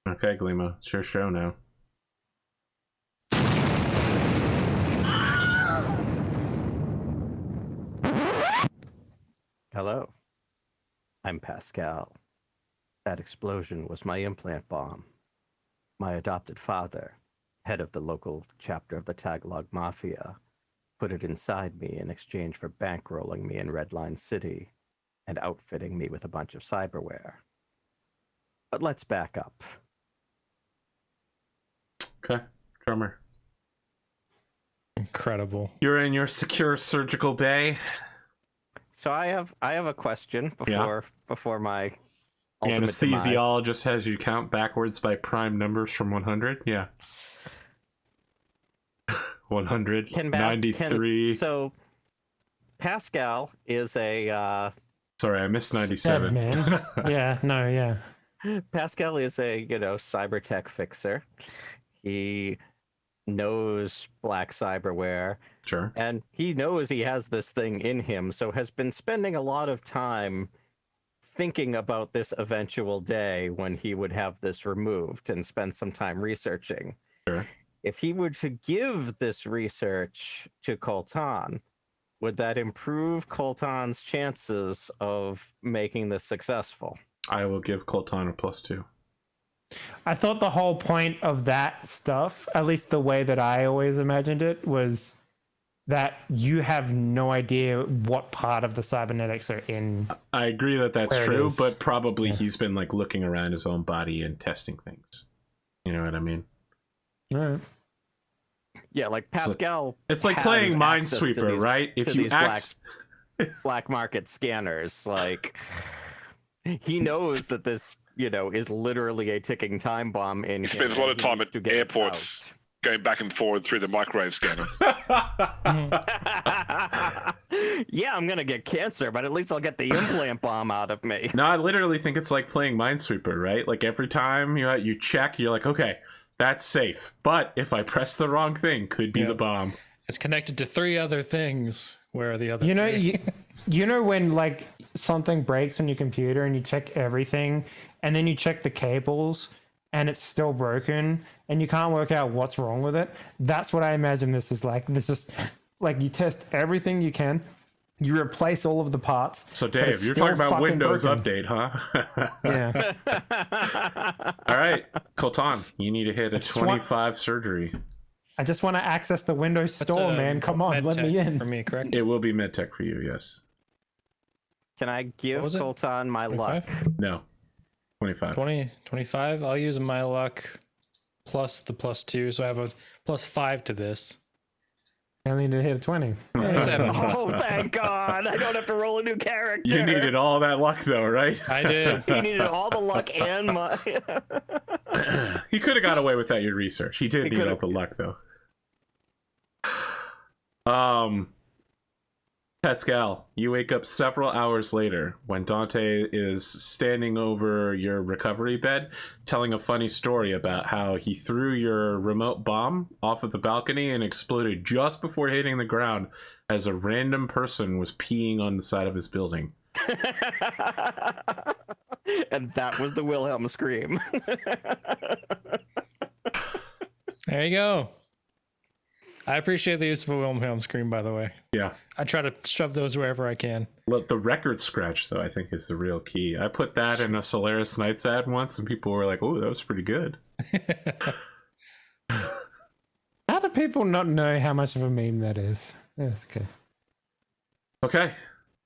Okay, Glimo, it's your show now. Hello, I'm Pascal. That explosion was my implant bomb. My adopted father, head of the local chapter of the Tagalog Mafia, put it inside me in exchange for bankrolling me in Redline City and outfitting me with a bunch of cyberware. But let's back up. Okay, drummer. Incredible. You're in your secure surgical bay. So I have a question before my ultimate Anesthesiologist has you count backwards by prime numbers from 100. Yeah. 193. So Pascal is a Sorry, I missed 97. Man. Yeah. Pascal is a, cyber tech fixer. He knows black cyberware. Sure. And he knows he has this thing in him, so has been spending a lot of time thinking about this eventual day when he would have this removed and spend some time researching. Sure. If he were to give this research to Coltan, would that improve Coltan's chances of making this successful? I will give Coltan a +2. I thought the whole point of that stuff, at least the way that I always imagined it, was that you have no idea what part of the cybernetics are in. I agree that that's true, but probably he's been like looking around his own body and testing things. You know what I mean? Right. Yeah, like Pascal. It's like playing Minesweeper, right? If you black market scanners, like he knows that this, is literally a ticking time bomb in. He spends a lot of time at airports going back and forward through the microwave scanner. Yeah, I'm gonna get cancer, but at least I'll get the implant bomb out of me. No, I literally think it's like playing Minesweeper, right? Like every time you check, you're like, okay, that's safe. But if I press the wrong thing, could be the bomb. It's connected to 3 other things. Where are the other? You know when like something breaks on your computer and you check everything, and then you check the cables and it's still broken and you can't work out what's wrong with it. That's what I imagine this is like. This is like you test everything you can, you replace all of the parts. So Dave, you're talking about Windows Update, huh? Yeah. All right, Coltan, you need to hit a 25 surgery. I just want to access the Windows Store, man. Come on, let me in. For me, correct? It will be Medtech for you, yes. Can I give Coltan my 25? Luck? No. 25. 25? I'll use my luck plus the +2, so I have a +5 to this. I need to hit a 20. Oh, thank God. I don't have to roll a new character. You needed all that luck, though, right? I did. He needed all the luck and my... He could have got away with that, your research. He did need all the luck, though. Pascal, you wake up several hours later when Dante is standing over your recovery bed telling a funny story about how he threw your remote bomb off of the balcony and exploded just before hitting the ground as a random person was peeing on the side of his building. And that was the Wilhelm scream. There you go. I appreciate the use of a Wilhelm scream, by the way. Yeah. I try to shove those wherever I can. Look, the record scratch, though, I think is the real key. I put that in a Solaris Nights ad once, and people were like, oh, that was pretty good. How do people not know how much of a meme that is? Yeah, that's okay. Okay.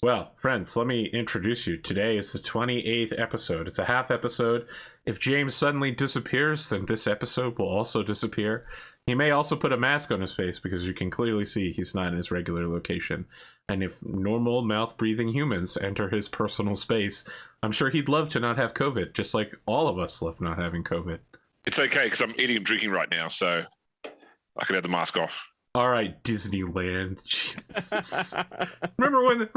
Well, friends, let me introduce you. Today is the 28th episode. It's a half episode. If James suddenly disappears, then this episode will also disappear. He may also put a mask on his face because you can clearly see he's not in his regular location. And if normal mouth-breathing humans enter his personal space, I'm sure he'd love to not have COVID, just like all of us love not having COVID. It's okay because I'm eating and drinking right now, so I can have the mask off. All right, Disneyland. Jesus. remember when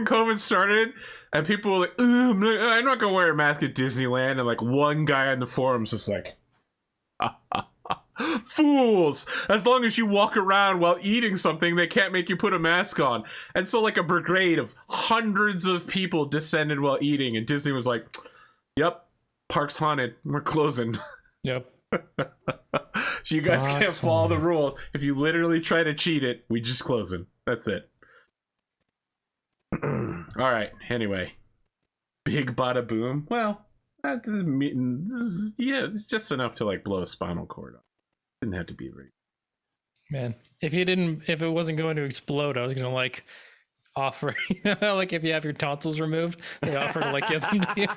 COVID started and people were like, I'm not going to wear a mask at Disneyland. And like one guy on the forums was like, fools, as long as you walk around while eating something, they can't make you put a mask on. And so like a brigade of hundreds of people descended while eating, and Disney was like, yep, park's haunted, we're closing. Yep. You guys can't That's follow the fine. rules. If you literally try to cheat it, we just close him. That's it. All right. Anyway, big bada boom. Well, that doesn't mean it's just enough to like blow a spinal cord off. Didn't have to be very. Man, if it wasn't going to explode, I was gonna like offer, like if you have your tonsils removed, they offer to like give them to you.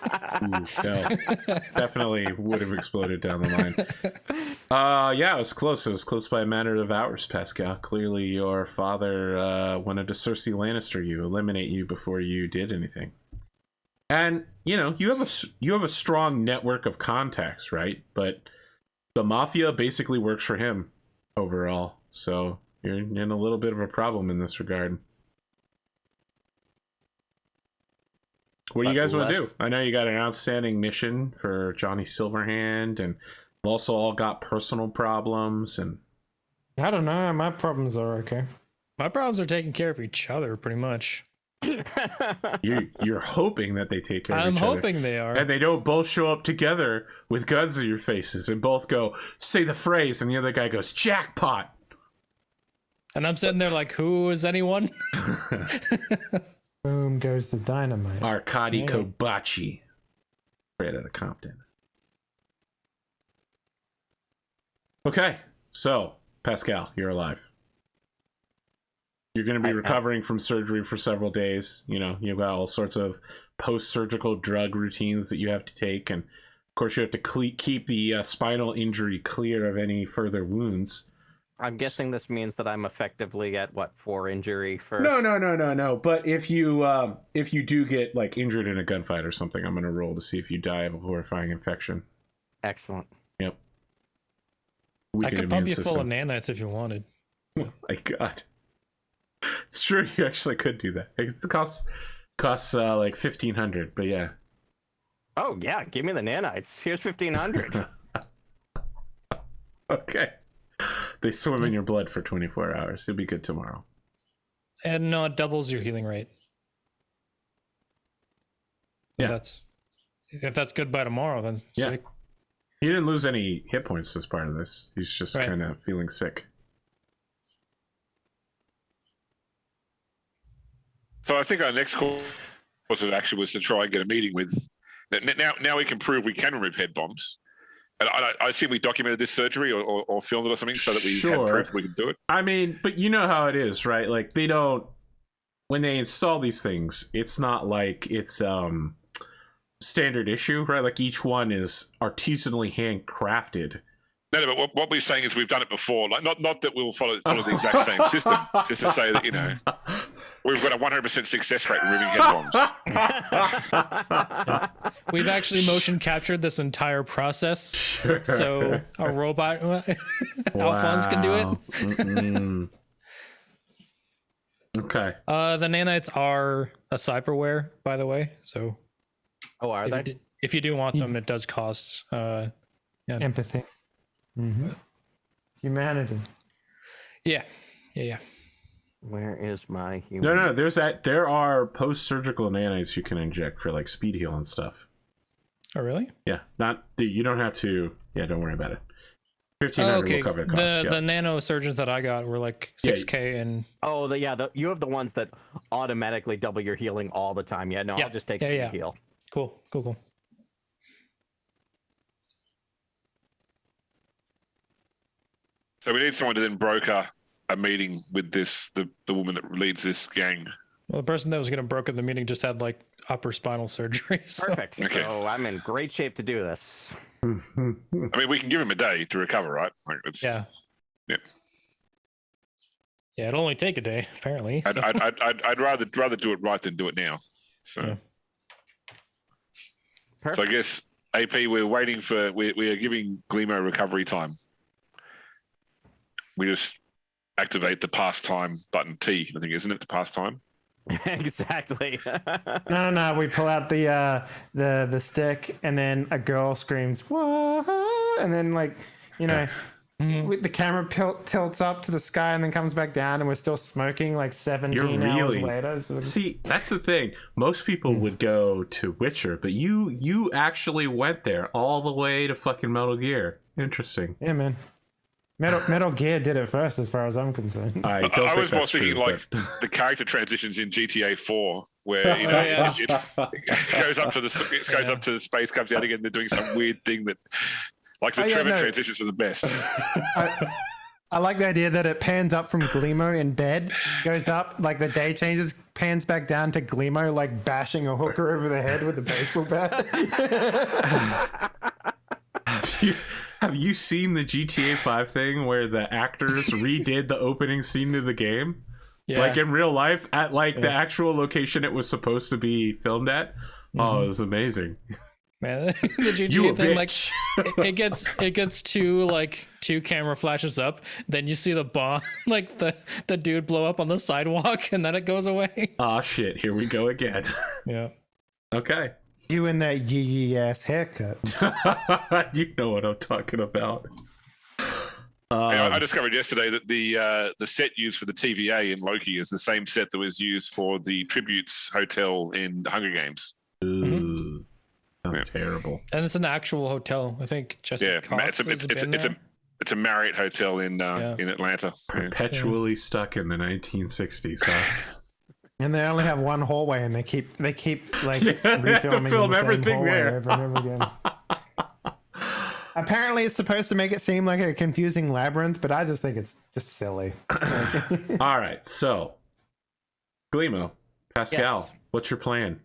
Ooh, no, definitely would have exploded down the line. Yeah, it was close. It was close by a matter of hours, Pascal. Clearly, your father wanted to Cersei Lannister you, eliminate you before you did anything. And you know, you have a strong network of contacts, right? But the mafia basically works for him overall. So you're in a little bit of a problem in this regard. What do you guys want to do? I know you got an outstanding mission for Johnny Silverhand, and you've also all got personal problems. And I don't know. My problems are okay. My problems are taking care of each other, pretty much. you're hoping that they take care of I'm each other. hoping they are. And they don't both show up together with guns in your faces and both go, say the phrase, and the other guy goes, jackpot. And I'm sitting there like, who is anyone? Boom goes the dynamite. Arkady Yeah. Kobachi. Right out of Compton. Okay, so, Pascal, you're alive. You're going to be recovering from surgery for several days. You know, you've got all sorts of post-surgical drug routines that you have to take. And, of course, you have to keep the spinal injury clear of any further wounds. I'm guessing this means that I'm effectively at, 4 injury for... No. But if you do get, like, injured in a gunfight or something, I'm going to roll to see if you die of a horrifying infection. Excellent. Yep. I could pump you full of nanites if you wanted. Oh my god. It's true, you actually could do that. It costs like 1,500, but yeah. Oh, yeah, give me the nanites. Here's 1,500. Okay. They swim in your blood for 24 hours. It'll be good tomorrow. And no, it doubles your healing rate. Yeah. If that's good by tomorrow, then Yeah. sick. He didn't lose any hit points as part of this. He's just Right. kind of feeling sick. So I think our next course of action was to try and get a meeting with. Now we can prove we can remove head bombs. And I assume we documented this surgery or filmed it or something so that we had proof we can do it. I mean, but you know how it is, right? Like they don't, when they install these things, it's not like it's standard issue, right? Like each one is artisanally handcrafted. No, but what we're saying is we've done it before. Like not that we'll follow the exact same system. Just to say that we've got a 100% success rate removing head bombs. We've actually motion captured this entire process, so a robot Alphonse can do it. Mm-mm. Okay. The nanites are a cyberware, by the way. So Oh, are they? if you do want them, it does cost. Empathy. Mm-hmm. Humanity. Yeah. Where is my human? No. There are post-surgical nanites you can inject for like speed heal and stuff. Oh, really? Yeah, you don't have to. Yeah, don't worry about it. 1,500 Okay. will cover the cost. The nano surgeons that I got were like 6K and. Oh, you have the ones that automatically double your healing all the time. Yeah, no, Yeah. I'll just take Yeah. heal. Cool. So we need someone to then broker a meeting with the woman that leads this gang. Well, the person that was going to broker the meeting just had like upper spinal surgery. So. Perfect. Okay. So I'm in great shape to do this. I mean, we can give him a day to recover, right? Like it's, Yeah. Yeah. Yeah, it'll only take a day, apparently. So. I'd rather do it right than do it now. So, Yeah. Perfect. so I guess AP, we're waiting for we are giving Glimo recovery time. We just activate the pastime button T, I think, isn't it? The pastime. Exactly. No. We pull out the stick, and then a girl screams, "Whoa!" And then The camera tilts up to the sky and then comes back down, and we're still smoking like 17 hours later. See, that's the thing. Most people would go to Witcher, but you actually went there all the way to fucking Metal Gear. Interesting. Yeah, man. Metal Gear did it first, as far as I'm concerned. I was more thinking like the character transitions in GTA 4, where it goes up to the space, comes out again. They're doing some weird thing that, like the Trevor transitions are the best. I like the idea that it pans up from Glimo in bed, goes up, like the day changes, pans back down to Glimo, like bashing a hooker over the head with a baseball bat. Have you seen the GTA 5 thing where the actors redid the opening scene of the game? Yeah. Like in real life, at the actual location it was supposed to be filmed at? Oh, it was amazing. Man, the GTA thing, like it gets two camera flashes up, then you see the bomb, like the dude blow up on the sidewalk, and then it goes away. Oh shit, here we go again. Yeah. Okay. You in that yee ass haircut. You know what I'm talking about. I discovered yesterday that the set used for the TVA in Loki is the same set that was used for the Tributes Hotel in the Hunger Games. Ooh. Sounds terrible. And it's an actual hotel. I think Jessica Cox it's a Marriott hotel in Atlanta. Perpetually stuck in the 1960s, huh? And they only have one hallway, and they keep like they have to film everything there over and over again. Apparently, it's supposed to make it seem like a confusing labyrinth, but I just think it's just silly. All right, so Glimo, Pascal, what's your plan?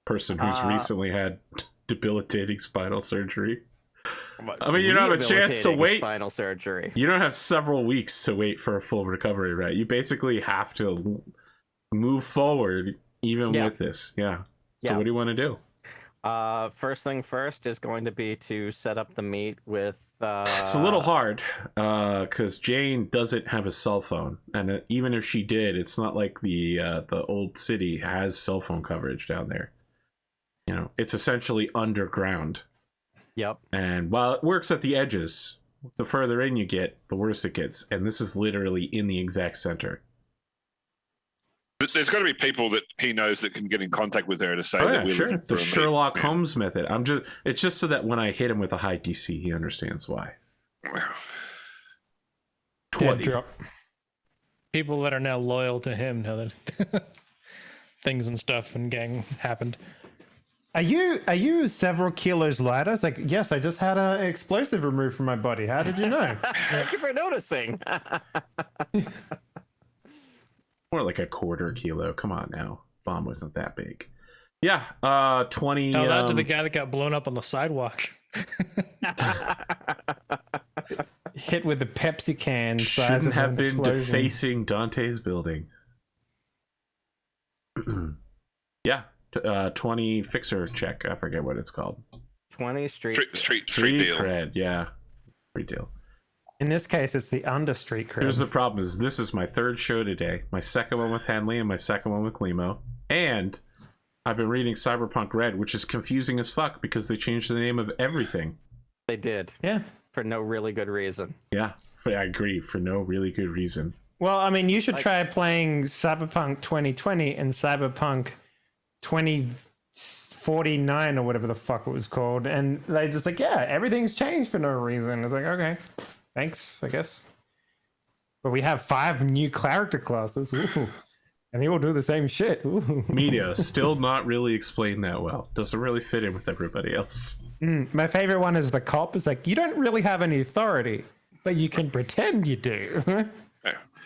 Person who's recently had debilitating spinal surgery. I mean, you don't have a chance to wait. Spinal surgery. You don't have several weeks to wait for a full recovery, right? You basically have to move forward even with this. Yeah. So what do you want to do? First thing first is going to be to set up the meet with... It's a little hard because Jane doesn't have a cell phone. And even if she did, it's not like the old city has cell phone coverage down there. You know, it's essentially underground. Yep. And while it works at the edges, the further in you get, the worse it gets. And this is literally in the exact center. There's got to be people that he knows that can get in contact with her to say that we're looking for the Sherlock Holmes method. It's just so that when I hit him with a high DC, he understands why. 20. People that are now loyal to him know that things and stuff and gang happened. Are you several kilos lighter? It's like, yes, I just had an explosive removed from my body. How did you know? Thank you for noticing. More like a quarter kilo. Come on now. Bomb wasn't that big. Yeah, 20. Tell that to the guy that got blown up on the sidewalk. Hit with the Pepsi can. Shouldn't have been defacing Dante's building. Yeah. 20 fixer check. I forget what it's called. 20 street deal. Cred, yeah. Street deal. In this case, it's the under street cred. Here's the problem: is this is my third show today. My second one with Henley and my second one with Glimo. And I've been reading Cyberpunk Red, which is confusing as fuck because they changed the name of everything. They did. Yeah. For no really good reason. Yeah, I agree. For no really good reason. Well, I mean, you should try playing Cyberpunk 2020 and Cyberpunk 2049 or whatever the fuck it was called, and they just like, yeah, everything's changed for no reason. It's like, okay, thanks, I guess. But we have 5 new character classes. Ooh. And they all do the same shit. Ooh. Media still not really explained that well. Doesn't really fit in with everybody else. My favorite one is the cop. It's like, you don't really have any authority, but you can pretend you do.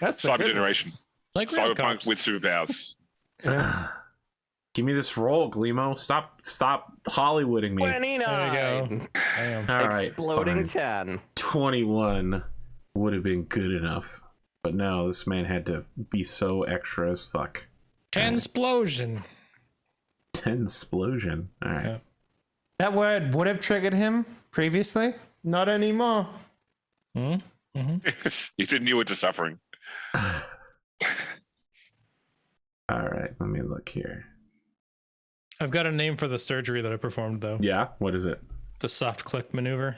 That's Cyber generation. Like Cyberpunk with superpowers. Yeah. Give me this role, Glimo. Stop Hollywooding me. 29. There you go. All right, Exploding fine. 10. 21 would have been good enough. But no, this man had to be so extra as fuck. 10 explosion. 10 explosion. All right. Yeah. That word would have triggered him previously. Not anymore. Mm-hmm. You didn't knew what you're suffering. All right, let me look here. I've got a name for the surgery that I performed, though. Yeah, what is it? The soft click maneuver.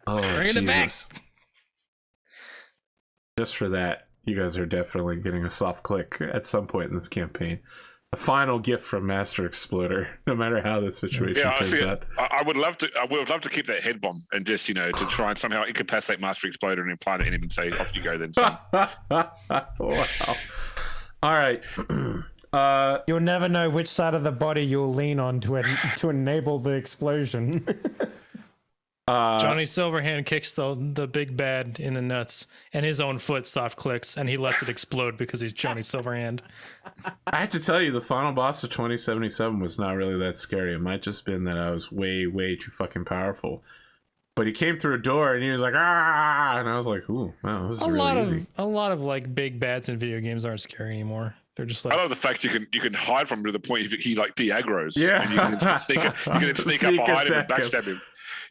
Oh, Bring it back. Jesus. Just for that, you guys are definitely getting a soft click at some point in this campaign. A final gift from Master Exploder, no matter how the situation turns out. I would love to. I would love to keep that head bomb and just to try and somehow incapacitate Master Exploder and implant it in him and say, "Off you go, then." Son. Wow. All right. You'll never know which side of the body you'll lean on to enable the explosion. Johnny Silverhand kicks the big bad in the nuts, and his own foot soft clicks, and he lets it explode because he's Johnny Silverhand. I have to tell you, the final boss of 2077 was not really that scary. It might just been that I was way, way too fucking powerful. But he came through a door and he was like, "Ah!" And I was like, "Ooh, wow, this is really easy." A lot of like big bads in video games aren't scary anymore. They're just like, I love the fact you can hide from him to the point he like de-aggroes. Yeah. And you can sneak up behind him and backstab him.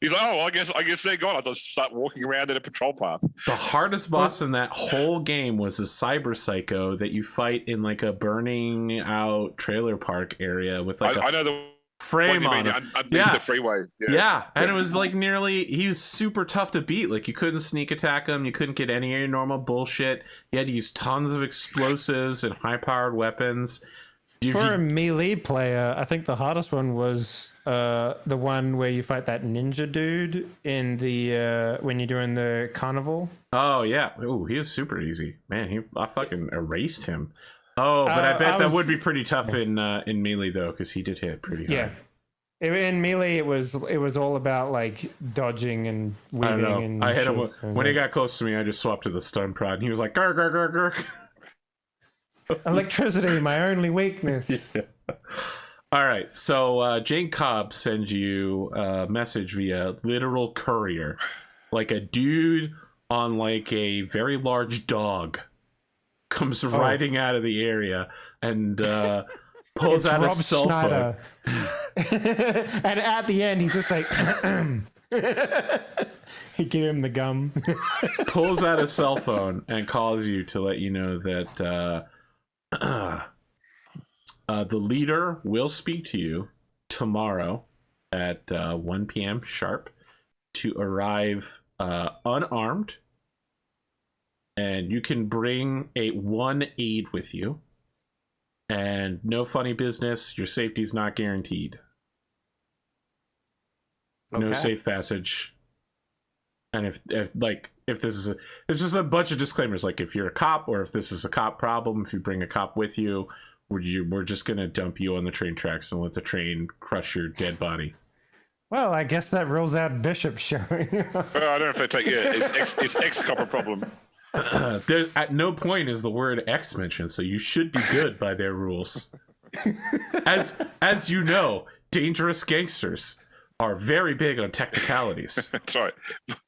He's like, "Oh, well, I guess they're gone. I'll just start walking around in a patrol path." The hardest boss in that whole game was a cyber psycho that you fight in like a burning out trailer park area with like I know the frame on him. Yeah, the freeway. Yeah, and it was like he was super tough to beat. Like you couldn't sneak attack him, you couldn't get any of your normal bullshit. You had to use tons of explosives and high powered weapons. For a melee player, I think the hardest one was the one where you fight that ninja dude in the when you're doing the carnival. Oh yeah, oh he was super easy, man. I fucking erased him. Oh, but I bet that would be pretty tough in melee though, because he did hit pretty hard. Yeah, in melee it was all about like dodging and weaving. I don't know. And I hit him when he like, got close to me. I just swapped to the stun prod, and he was like, "Grr, grr, grr, grr." electricity, my only weakness. Yeah. All right, so Jane Cobb sends you a message via literal courier, like a dude on like a very large dog comes riding out of the area and pulls out a cell phone. And at the end, he's just like, he gave him the gum. Pulls out a cell phone and calls you to let you know that the leader will speak to you tomorrow at 1 p.m. sharp to arrive unarmed, and you can bring one aid with you, and no funny business. Your safety's not guaranteed. No safe passage. And if this is it's just a bunch of disclaimers, like if you're a cop or if this is a cop problem, if you bring a cop with you, we're just gonna dump you on the train tracks and let the train crush your dead body. Well, I guess that rules out Bishop showing. Well, I don't know if they take it's ex-cop a problem. There, at no point is the word X mentioned, so you should be good by their rules. As you know, dangerous gangsters are very big on technicalities. That's right.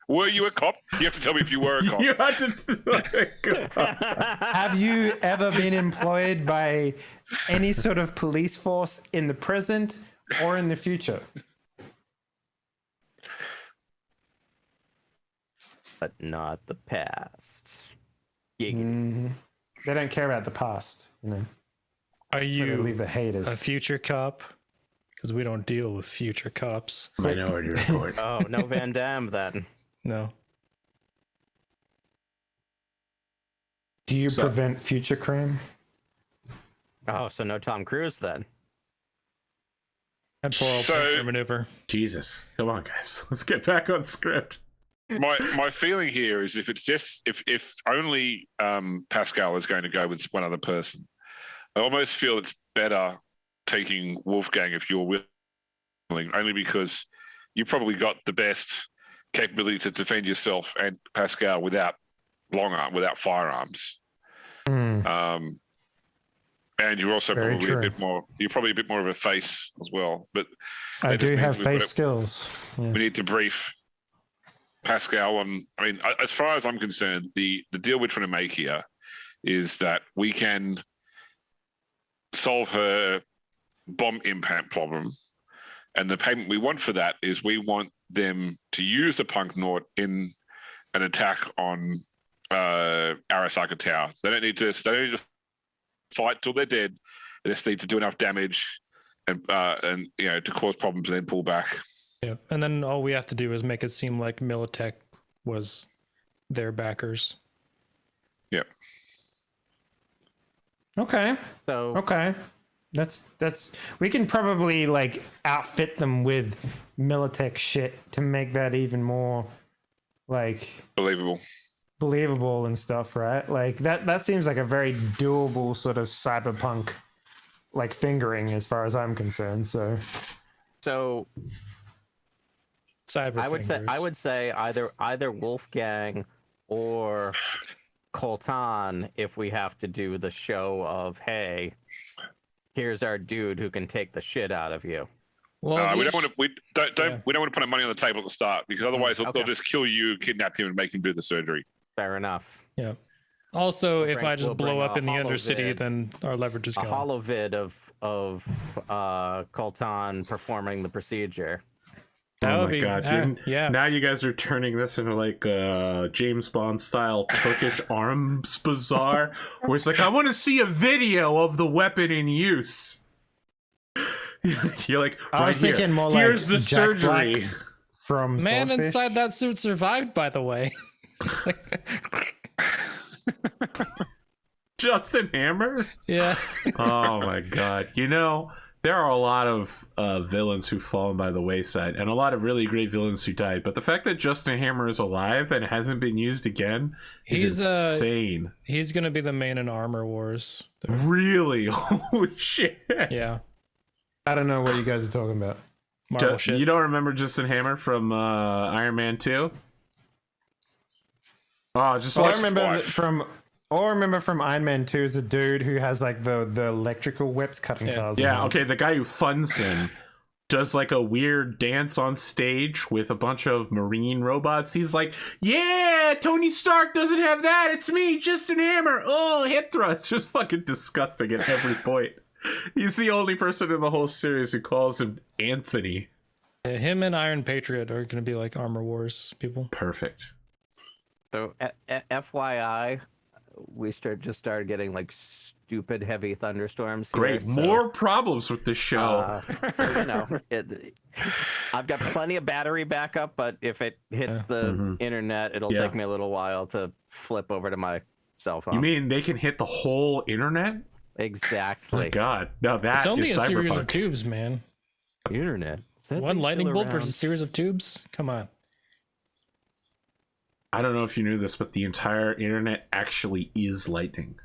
Were you a cop? You have to tell me if you were a cop. You had to. Have you ever been employed by any sort of police force in the present or in the future? But not the past. They don't care about the past, you know. Are you leave the haters. a future cop? Because we don't deal with future cops. Minority Report. Oh, no Van Damme then. No. Do you prevent future crime? Oh, so no Tom Cruise then. Temporal pincer maneuver. Jesus, come on, guys, let's get back on script. My feeling here is if only Pascal is going to go with one other person, I almost feel it's better taking Wolfgang if you're willing, only because you probably got the best capability to defend yourself and Pascal without firearms. And you're also probably a bit more of a face as well. But I do have face skills. We need to brief Pascal on. I mean, as far as I'm concerned, the deal we're trying to make here is that we can solve her bomb impact problem, and the payment we want for that is we want them to use the punk Nort in an attack on Arasaka Tower. They don't need to fight till they're dead. They just need to do enough damage and to cause problems and then pull back. Yeah, and then all we have to do is make it seem like Medtech was their backers. Yeah. Okay. So Okay. That's we can probably like outfit them with Militech shit to make that even more like Believable and stuff, right? Like that seems like a very doable sort of cyberpunk like fingering as far as I'm concerned. So Cyber I would say either Wolfgang or Coltan if we have to do the show of, hey, here's our dude who can take the shit out of you. Well, we don't want to. We don't want to put our money on the table at the start because otherwise they'll just kill you, kidnap him, and make him do the surgery. Fair enough. Yeah. Also, if I just we'll blow bring up a in the holo Undercity, vid. then our leverage is A gone. hollow vid of Coltan performing the procedure. That Oh would my be god! yeah. Now you guys are turning this into like James Bond style Turkish arms bazaar, where it's like, I want to see a video of the weapon in use. You're like, I right was here. thinking more like Here's the Jack surgery. Black from Man Swordfish. inside that suit survived, by the way. It's like- Justin Hammer. yeah. Oh my god! There are a lot of villains who've fallen by the wayside, and a lot of really great villains who died. But the fact that Justin Hammer is alive and hasn't been used again is He's insane. He's gonna be the main in Armor Wars. Really? Holy shit! Yeah. I don't know what you guys are talking about. Marvel shit. You don't remember Justin Hammer from Iron Man 2? Oh, just All I watch. remember from Iron Man 2 is a dude who has like the electrical whips cutting cars. in Yeah, half. okay. The guy who funds him does like a weird dance on stage with a bunch of marine robots. He's like, yeah, Tony Stark doesn't have that. It's me, Justin Hammer. Oh, hip thrust. Just fucking disgusting at every point. He's the only person in the whole series who calls him Anthony. Him and Iron Patriot are gonna be like Armor Wars people. Perfect. So FYI, we started getting like stupid heavy thunderstorms. Great. Here, so, More problems with this show. I've got plenty of battery backup, but if it hits the internet, it'll take me a little while to flip over to my cell phone. You mean they can hit the whole internet? Exactly. My God. Now that It's only is a series of Cyberpunk. tubes, man. Internet. Is that One thing lightning still bolt around? versus a series of tubes. Come on. I don't know if you knew this, but the entire internet actually is lightning.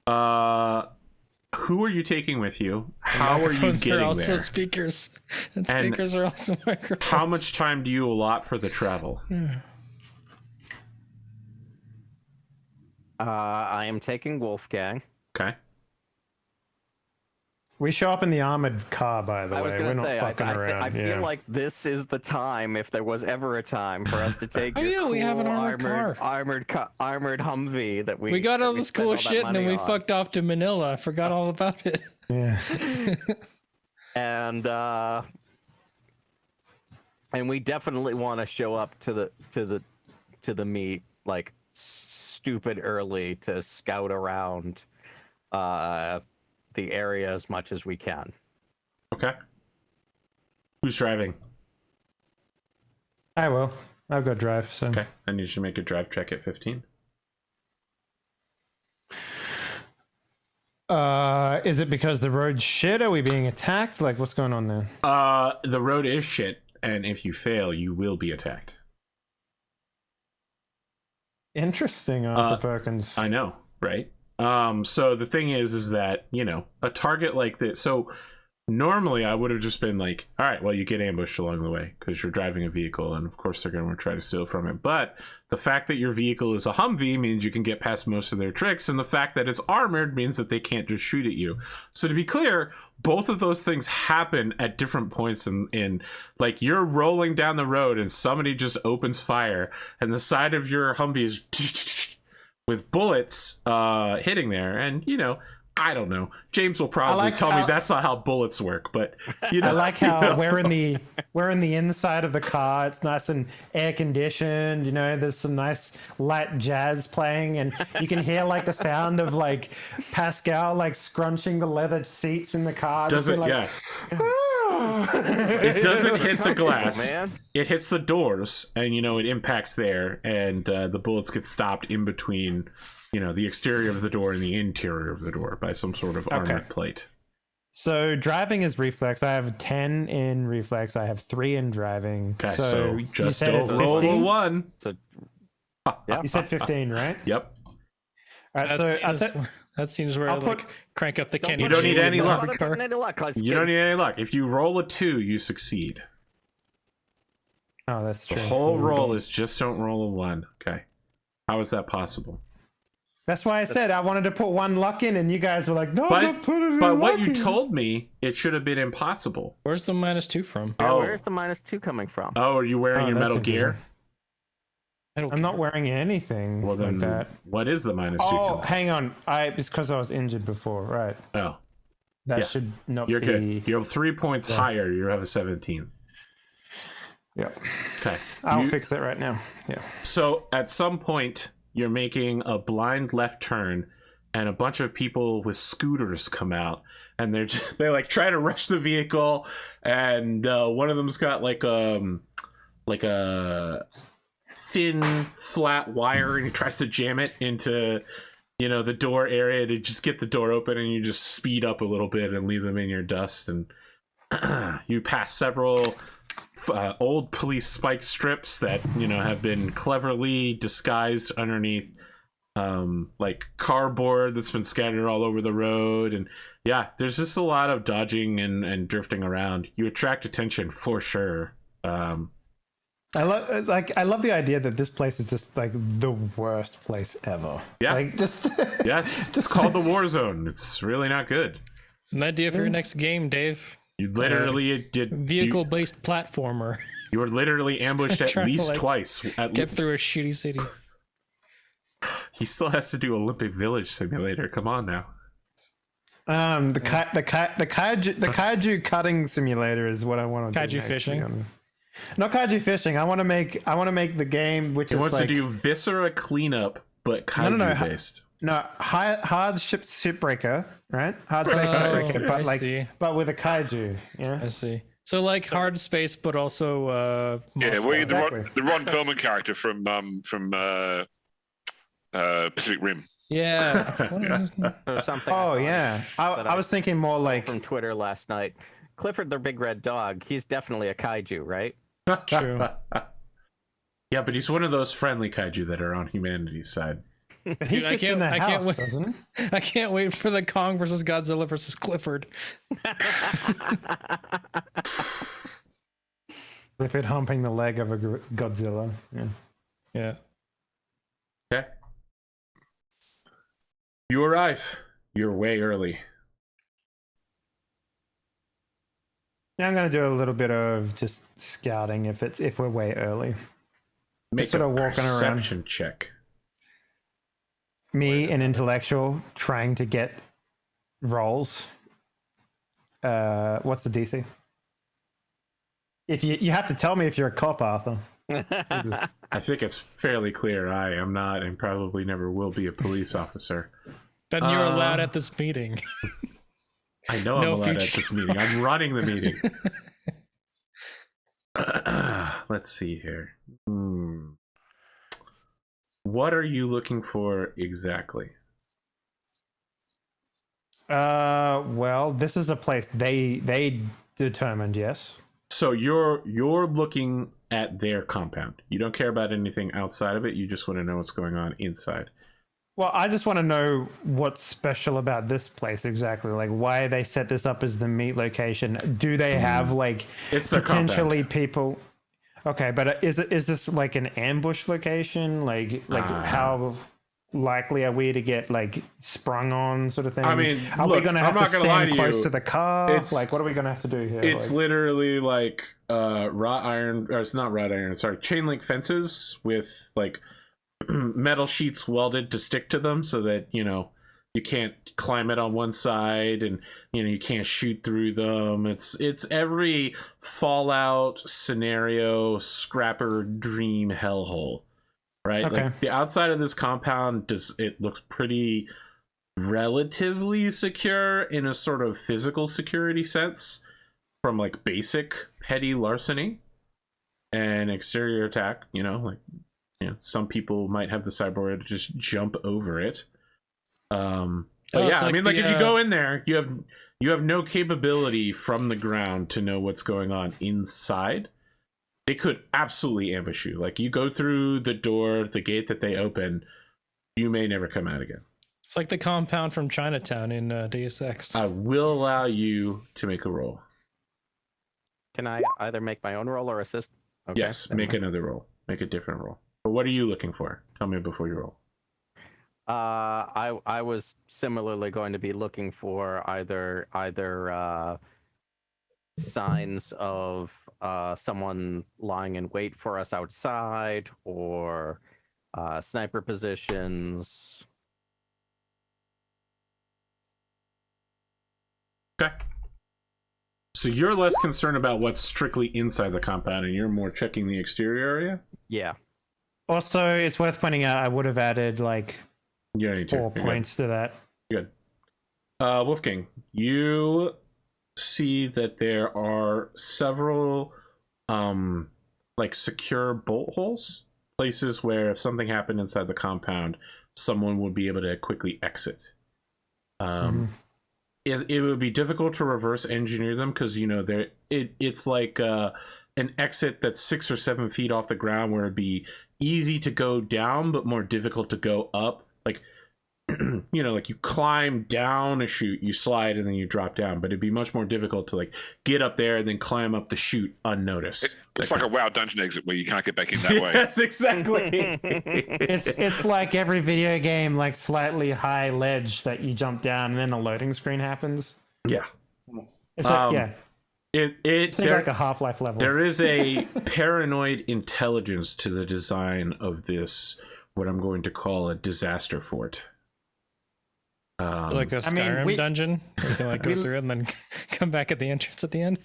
Who are you taking with you? How are you Microphones getting are also there? speakers, and speakers are also microphones. How much time do you allot for the travel? I am taking Wolfgang. Okay. We show up in the armored car, by the I way. was We're going to not say, fucking around. I feel like this is the time, if there was ever a time, for us to take Oh, your yeah, we have an cool armored car. armored Humvee that We got all this spent cool that shit, and then money we on. fucked off to Manila. I forgot all about it. Yeah. And we definitely want to show up to the meet like stupid early to scout around the area as much as we can. Okay. Who's driving? I will. I've got drive, so. Okay. And you should make a drive check at 15. Is it because the road's shit? Are we being attacked? Like, what's going on there? The road is shit, and if you fail, you will be attacked. Interesting, Arthur Perkins. I know, right? So the thing is that, a target like this. So normally I would have just been like, all right, well, you get ambushed along the way because you're driving a vehicle, and of course they're going to try to steal from it. But the fact that your vehicle is a Humvee means you can get past most of their tricks, and the fact that it's armored means that they can't just shoot at you. So to be clear, both of those things happen at different points in like, you're rolling down the road and somebody just opens fire, and the side of your Humvee is with bullets hitting there, and I don't know. James will probably tell me that's not how bullets work, but you know. I like how we're in the inside of the car. It's nice and air conditioned. You know, there's some nice light jazz playing, and you can hear like the sound of like Pascal like scrunching the leather seats in the car. Doesn't like, it doesn't hit the glass. Man. It hits the doors, and you know it impacts there, and the bullets get stopped in between. You know, the exterior of the door and the interior of the door by some sort of armored plate. So driving is reflex. I have 10 in reflex. I have 3 in driving. Okay, so just you said don't roll a 15? 1. So, yeah. You said 15, right? Yep. All right, That seems where I'll like crank up the Kenny. You don't need any luck. You don't need any luck. If you roll a 2, you succeed. Oh, that's true. The whole roll is just don't roll a 1. Okay. How is that possible? That's why I said I wanted to put 1 luck in, and you guys were like, no, don't put it in But what lucky. you told me, it should have been impossible. Where's the -2 from? Yeah, where's the -2 coming from? Oh, are you wearing your that's Metal Gear? I'm not wearing anything Well, then, like that. what is the -2? Oh, hang on. It's because I was injured before, right? Oh, That Yeah. should not you're be... good. You're 3 points higher. You have a 17. Yep. Okay. I'll fix it right now. Yeah. So at some point, you're making a blind left turn, and a bunch of people with scooters come out, and they like try to rush the vehicle, and one of them's got like a thin flat wire, and he tries to jam it into the door area to just get the door open, and you just speed up a little bit and leave them in your dust, and you pass several old police spike strips that have been cleverly disguised underneath like cardboard that's been scattered all over the road, and yeah, there's just a lot of dodging and drifting around. You attract attention for sure. I love the idea that this place is just like the worst place ever. Yeah. Like just Yes. It's called the War Zone. It's really not good. It's an idea for your next game, Dave. You literally did Vehicle-based platformer. You were literally ambushed at Trying to, least like, twice. Get through a shitty city. He still has to do Olympic Village Simulator. Come on now. the kaiju cutting simulator is what I want to do. Kaiju fishing? Not kaiju fishing. I want to make the game which He is wants like, to do Viscera cleanup, but kaiju based. No, hard shipbreaker, right? Hard space shipbreaker, but see. but with a kaiju. Yeah. I see. So like hard space, but also Yeah, Moscow. the Ron Perlman character from Pacific Rim. Yeah. What is his name? Or something. Oh yeah. I was thinking more like from Twitter last night. Clifford the Big Red Dog. He's definitely a kaiju, right? True. Yeah, but he's one of those friendly kaiju that are on humanity's side. but he Dude, I fits in can't- the I house, can't wait. doesn't he? I can't wait for the Kong versus Godzilla versus Clifford. If it humping the leg of a Godzilla. Yeah. Yeah. Okay. You arrive. You're way early. Yeah, I'm gonna do a little bit of just scouting if we're way early. Make sort a of walking around. perception check. Me, an intellectual, trying to get roles. What's the DC? If you have to tell me if you're a cop, Arthur. I think it's fairly clear I am not and probably never will be a police officer. Then you're allowed at this meeting. I know No I'm allowed future. at this meeting. I'm running the meeting. Let's see here. What are you looking for exactly? Well, this is a place they determined, yes. So you're looking at their compound. You don't care about anything outside of it. You just want to know what's going on inside. Well, I just want to know what's special about this place exactly. Like, why they set this up as the meet location. Do they have like It's their potentially people? Okay, but is this like an ambush location? Like how likely are we to get like sprung on, sort of thing? I mean, are look, we going to I'm have to not gonna lie stand to close you. to the car? It's- Like, what are we going to have to do here? It's Like, literally like wrought iron, or it's not wrought iron, sorry, chain link fences with like metal sheets welded to stick to them so that, you can't climb it on one side, and you can't shoot through them. It's every Fallout scenario scrapper dream hellhole, right? Okay. Like the outside of this compound looks pretty relatively secure in a sort of physical security sense, from like basic petty larceny and exterior attack. Some people might have the cyborg to just jump over it. But yeah, I mean, like if you go in there, you have no capability from the ground to know what's going on inside. They could absolutely ambush you. Like you go through the door, the gate that they open, you may never come out again. It's like the compound from Chinatown in Deus Ex. I will allow you to make a roll. Can I either make my own roll or assist? Okay, yes, make another roll. Make a different roll. But what are you looking for? Tell me before you roll. I was similarly going to be looking for either signs of someone lying in wait for us outside, or sniper positions. Okay. So you're less concerned about what's strictly inside the compound, and you're more checking the exterior area? Yeah. Also, it's worth pointing out I would have added like You don't need 4 to. points to that. Good. Wolfgang, you see that there are several like secure bolt holes, places where if something happened inside the compound, someone would be able to quickly exit. It would be difficult to reverse engineer them because it's like an exit that's 6 or 7 feet off the ground, where it'd be easy to go down but more difficult to go up. Like like you climb down a chute, you slide, and then you drop down, but it'd be much more difficult to like get up there and then climb up the chute unnoticed. It's like a WoW dungeon exit where you can't get back in that way. Yes, exactly. It's like every video game, like slightly high ledge that you jump down and then a loading screen happens. Yeah. It's like It's like a Half-Life level. There is a paranoid intelligence to the design of this, what I'm going to call a disaster fort. Like a Skyrim dungeon. You can like go through it and then come back at the entrance at the end.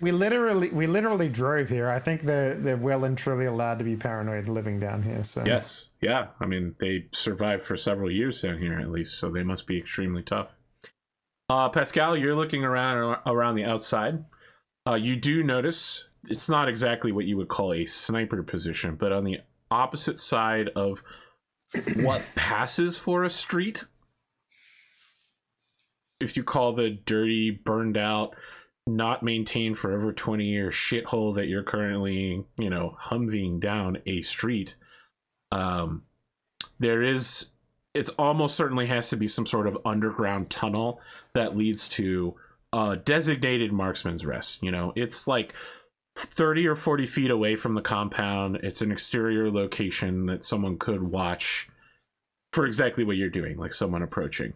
We literally drove here. I think they're well and truly allowed to be paranoid living down here. So yes, yeah. I mean, they survived for several years down here at least, so they must be extremely tough. Pascal, you're looking around the outside. You do notice it's not exactly what you would call a sniper position, but on the opposite side of what passes for a street, if you call the dirty, burned out, not maintained for over 20 years shithole that you're currently, humving down a street, it almost certainly has to be some sort of underground tunnel that leads to designated marksman's rest. It's like 30 or 40 feet away from the compound. It's an exterior location that someone could watch for exactly what you're doing, like someone approaching.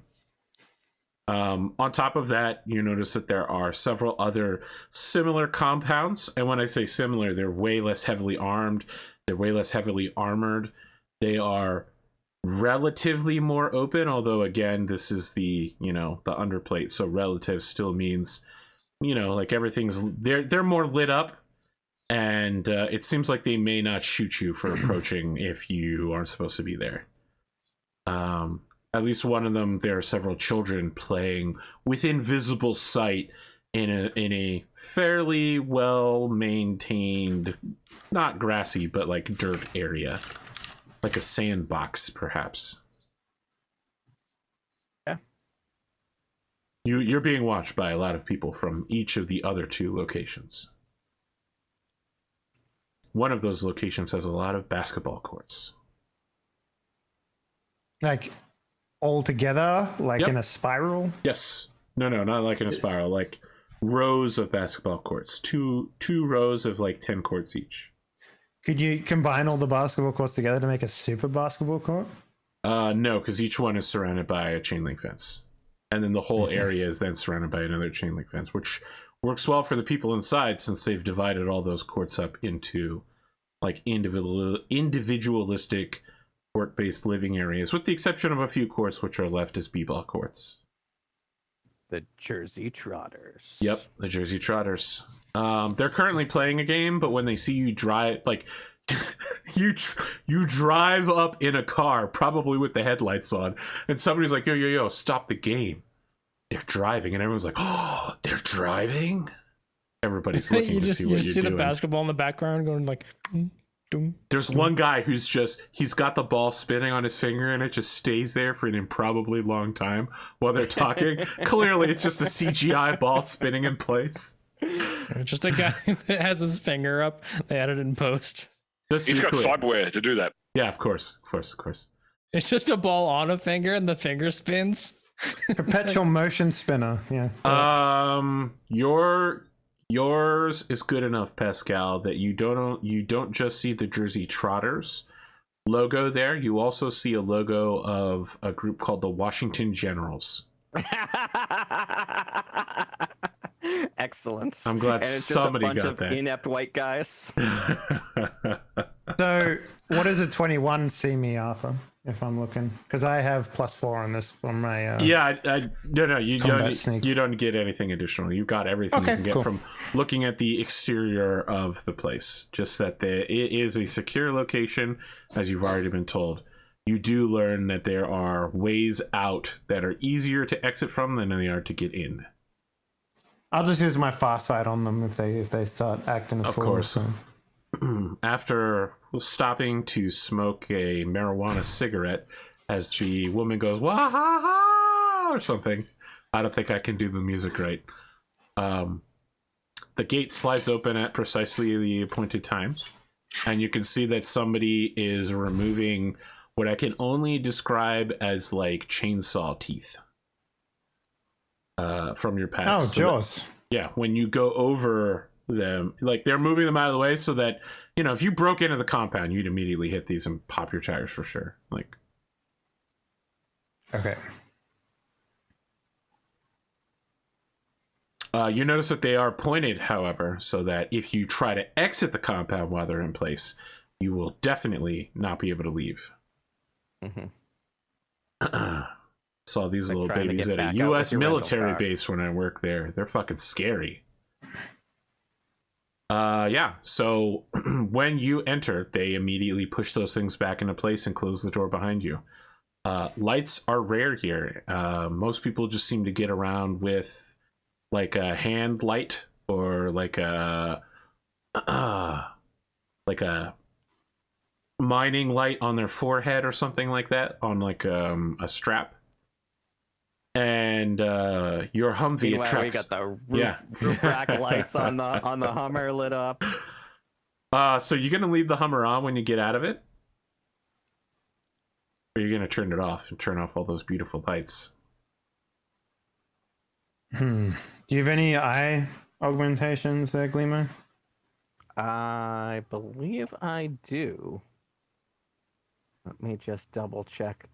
On top of that, you notice that there are several other similar compounds. And when I say similar, they're way less heavily armed. They're way less heavily armored. They are relatively more open, although again, this is the underplate. So relative still means, like everything's, they're more lit up. And it seems like they may not shoot you for approaching if you aren't supposed to be there. At least one of them, there are several children playing within visible sight in a fairly well maintained, not grassy, but like dirt area, like a sandbox, perhaps. Yeah. You're being watched by a lot of people from each of the other 2 locations. One of those locations has a lot of basketball courts. like all together, like Yep. in a spiral. Yes. No, not like in a spiral. Like rows of basketball courts. Two rows of like 10 courts each. Could you combine all the basketball courts together to make a super basketball court? No, because each one is surrounded by a chain link fence. And then the whole area is then surrounded by another chain link fence, which works well for the people inside since they've divided all those courts up into like individualistic court-based living areas, with the exception of a few courts which are left as b-ball courts. The Jersey Trotters. Yep, the Jersey Trotters. They're currently playing a game, but when they see you drive, like, you drive up in a car, probably with the headlights on, and somebody's like, yo, stop the game. They're driving, and everyone's like, oh, they're driving? Everybody's looking to see what you're doing. You see the basketball in the background going like... There's one guy who's he's got the ball spinning on his finger and it just stays there for an improbably long time while they're talking. Clearly, it's just a CGI ball spinning in place. Just a guy that has his finger up. They added it in post. He's got cyberware to do that. Yeah, of course. It's just a ball on a finger and the finger spins. Perpetual motion spinner. Yeah. Yours is good enough, Pascal, that you don't just see the Jersey Trotters logo there. You also see a logo of a group called the Washington Generals. Excellent. I'm glad and it's somebody just a bunch got of that. Inept white guys. So, what does a 21 see me, Arthur? If I'm looking, because I have +4 on this from my no, you sneak. don't get anything additional. You got everything you can get from looking at the exterior of the place. Just that it is a secure location, as you've already been told. You do learn that there are ways out that are easier to exit from than they are to get in. I'll just use my far side on them if they start acting a fool. Of course. So. After stopping to smoke a marijuana cigarette, as the woman goes wah ha ha or something, I don't think I can do the music right. The gate slides open at precisely the appointed times, and you can see that somebody is removing what I can only describe as like chainsaw teeth from your past. Oh, Jaws. Yeah, when you go over them, like they're moving them out of the way so that, you know, if you broke into the compound, you'd immediately hit these and pop your tires for sure. Like, okay. You notice that they are pointed, however, so that if you try to exit the compound while they're in place, you will definitely not be able to leave. Mm-hmm. Saw these Like little trying to babies get at a back out U.S. with your rental military car. base when I work there. They're fucking scary. Yeah, so when you enter, they immediately push those things back into place and close the door behind you. Lights are rare here. Most people just seem to get around with like a hand light or like a mining light on their forehead or something like that, on like a strap. And your Humvee Meanwhile, attracts. we got the roof rack lights on the Hummer lit up. So you're gonna leave the Hummer on when you get out of it, or you're gonna turn it off and turn off all those beautiful lights? Do you have any eye augmentations there, Glimo? I believe I do. Let me just double check.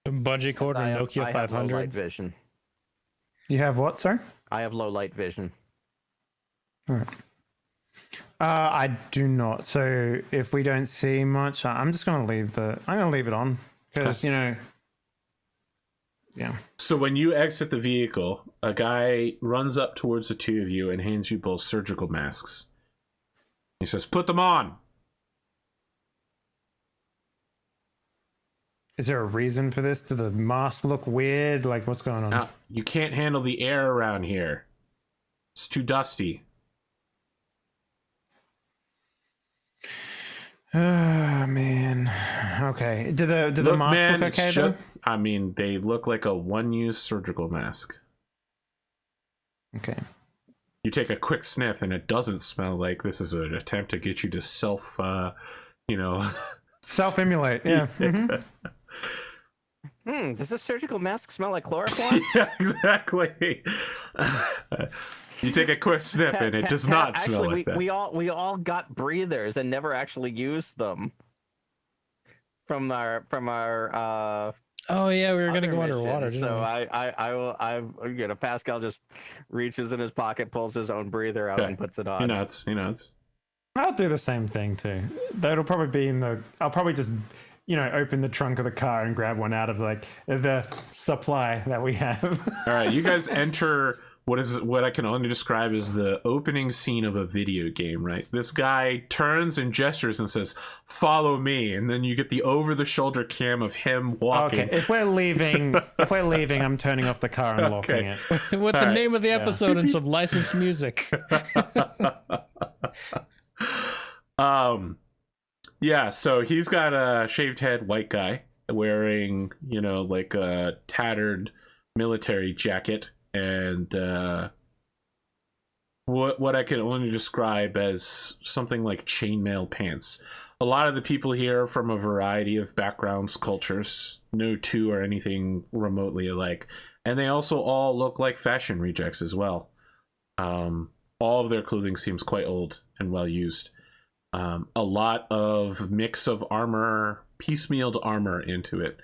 Bungee cord or I Nokia have low 500. light vision. You have what, sir? I have low light vision. All right. I do not. So if we don't see much, I'm just gonna leave it on because you know. Yeah. So when you exit the vehicle, a guy runs up towards the two of you and hands you both surgical masks. He says, "Put them on." Is there a reason for this? Do the masks look weird? Like, what's going on? Now, you can't handle the air around here. It's too dusty. Oh man. Okay. Do the masks look okay though? I mean, they look like a one-use surgical mask. Okay. You take a quick sniff, and it doesn't smell like this is an attempt to get you to Self-immolate. Yeah. Does this surgical mask smell like chloroform? Yeah, exactly. You take a quick sniff, and it does not smell like that. We all got breathers and never actually used them. From our Oh yeah, we were gonna other go underwater. missions. Didn't So we? I Pascal just reaches in his pocket, pulls his own breather out, Okay. and puts it He on. nods. I'll do the same thing too. That'll probably be in the. I'll probably just, open the trunk of the car and grab one out of like the supply that we have. All right, you guys enter what I can only describe as the opening scene of a video game, right? This guy turns and gestures and says, "Follow me," and then you get the over-the-shoulder cam of him walking. Okay, if we're leaving, I'm turning off the car and locking it. With the name of the episode and some licensed music. Yeah, so he's got a shaved head white guy wearing, like a tattered military jacket and what I can only describe as something like chainmail pants. A lot of the people here are from a variety of backgrounds, cultures. No two are anything remotely alike. And they also all look like fashion rejects as well. All of their clothing seems quite old and well used. A lot of mix of armor, piecemealed armor into it.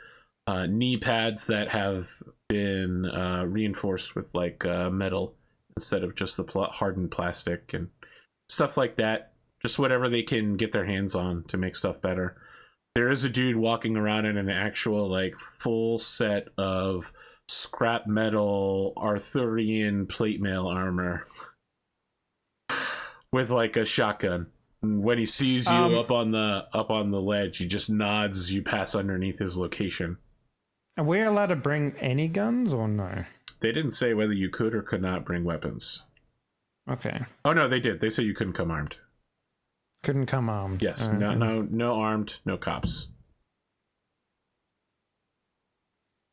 Knee pads that have been reinforced with like metal instead of just the hardened plastic and stuff like that. Just whatever they can get their hands on to make stuff better. There is a dude walking around in an actual like full set of scrap metal Arthurian plate mail armor with like a shotgun. And when he sees you up on the ledge, he just nods as you pass underneath his location. Are we allowed to bring any guns or no? They didn't say whether you could or could not bring weapons. Okay. Oh no, they did. They said you couldn't come armed. Couldn't come armed. Yes. No armed. No cops.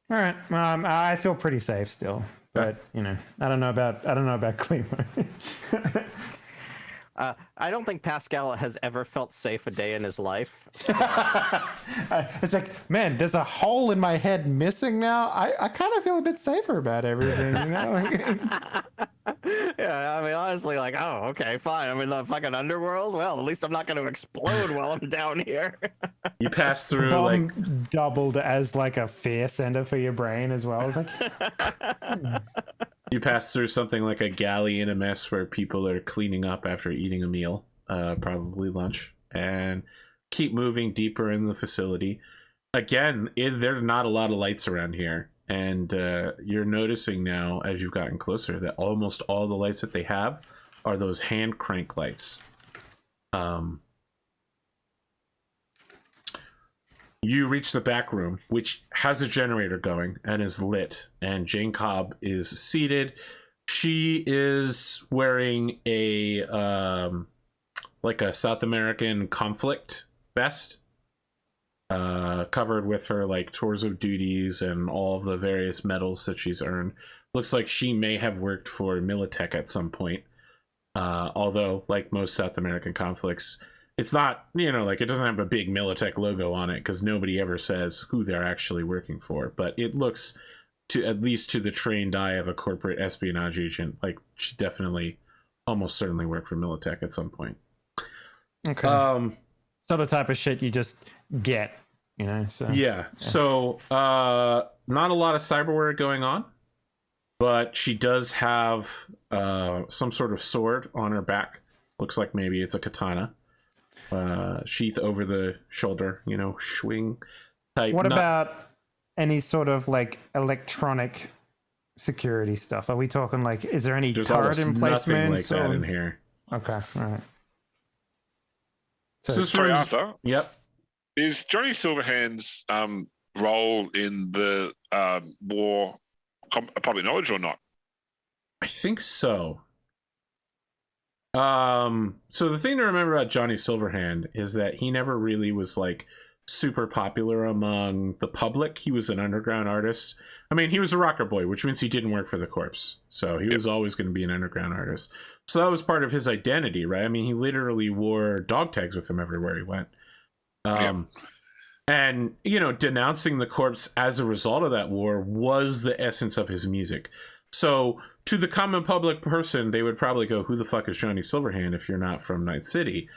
All right. I feel pretty safe still, but I don't know about Glimo. I don't think Pascal has ever felt safe a day in his life. It's like, man, there's a hole in my head missing now. I kind of feel a bit safer about everything, Yeah, I mean, honestly, like, oh, okay, fine. I'm in the fucking underworld. Well, at least I'm not going to explode while I'm down here. You pass through Bomb doubled as like a fear center for your brain as well. It's like, You pass through something like a galley in a mess where people are cleaning up after eating a meal, probably lunch, and keep moving deeper in the facility. Again, there's not a lot of lights around here, and you're noticing now as you've gotten closer that almost all the lights that they have are those hand crank lights. You reach the back room, which has a generator going and is lit, and Jane Cobb is seated. She is wearing a like a South American conflict vest, covered with her like tours of duties and all of the various medals that she's earned. Looks like she may have worked for Medtech at some point, although like most South American conflicts, it's not, like it doesn't have a big Medtech logo on it because nobody ever says who they're actually working for. But it looks, at least to the trained eye of a corporate espionage agent, like she definitely, almost certainly worked for Medtech at some point. okay. So the type of shit you just get, So Yeah. So not a lot of cyberware going on, but she does have some sort of sword on her back. Looks like maybe it's a katana. Sheath over the shoulder, swing type. What about any sort of like electronic security stuff? Are we talking like, is there any turret emplacements? Nothing like that in here. Okay, all right. So sorry, Arthur. Yep. Is Johnny Silverhand's role in the war public knowledge or not? I think so. So the thing to remember about Johnny Silverhand is that he never really was like super popular among the public. He was an underground artist. I mean, he was a rocker boy, which means he didn't work for the corps. So he was always going to be an underground artist. So that was part of his identity, right? I mean, he literally wore dog tags with him everywhere he went. And, denouncing the corps as a result of that war was the essence of his music. So to the common public person, they would probably go, who the fuck is Johnny Silverhand if you're not from Night City?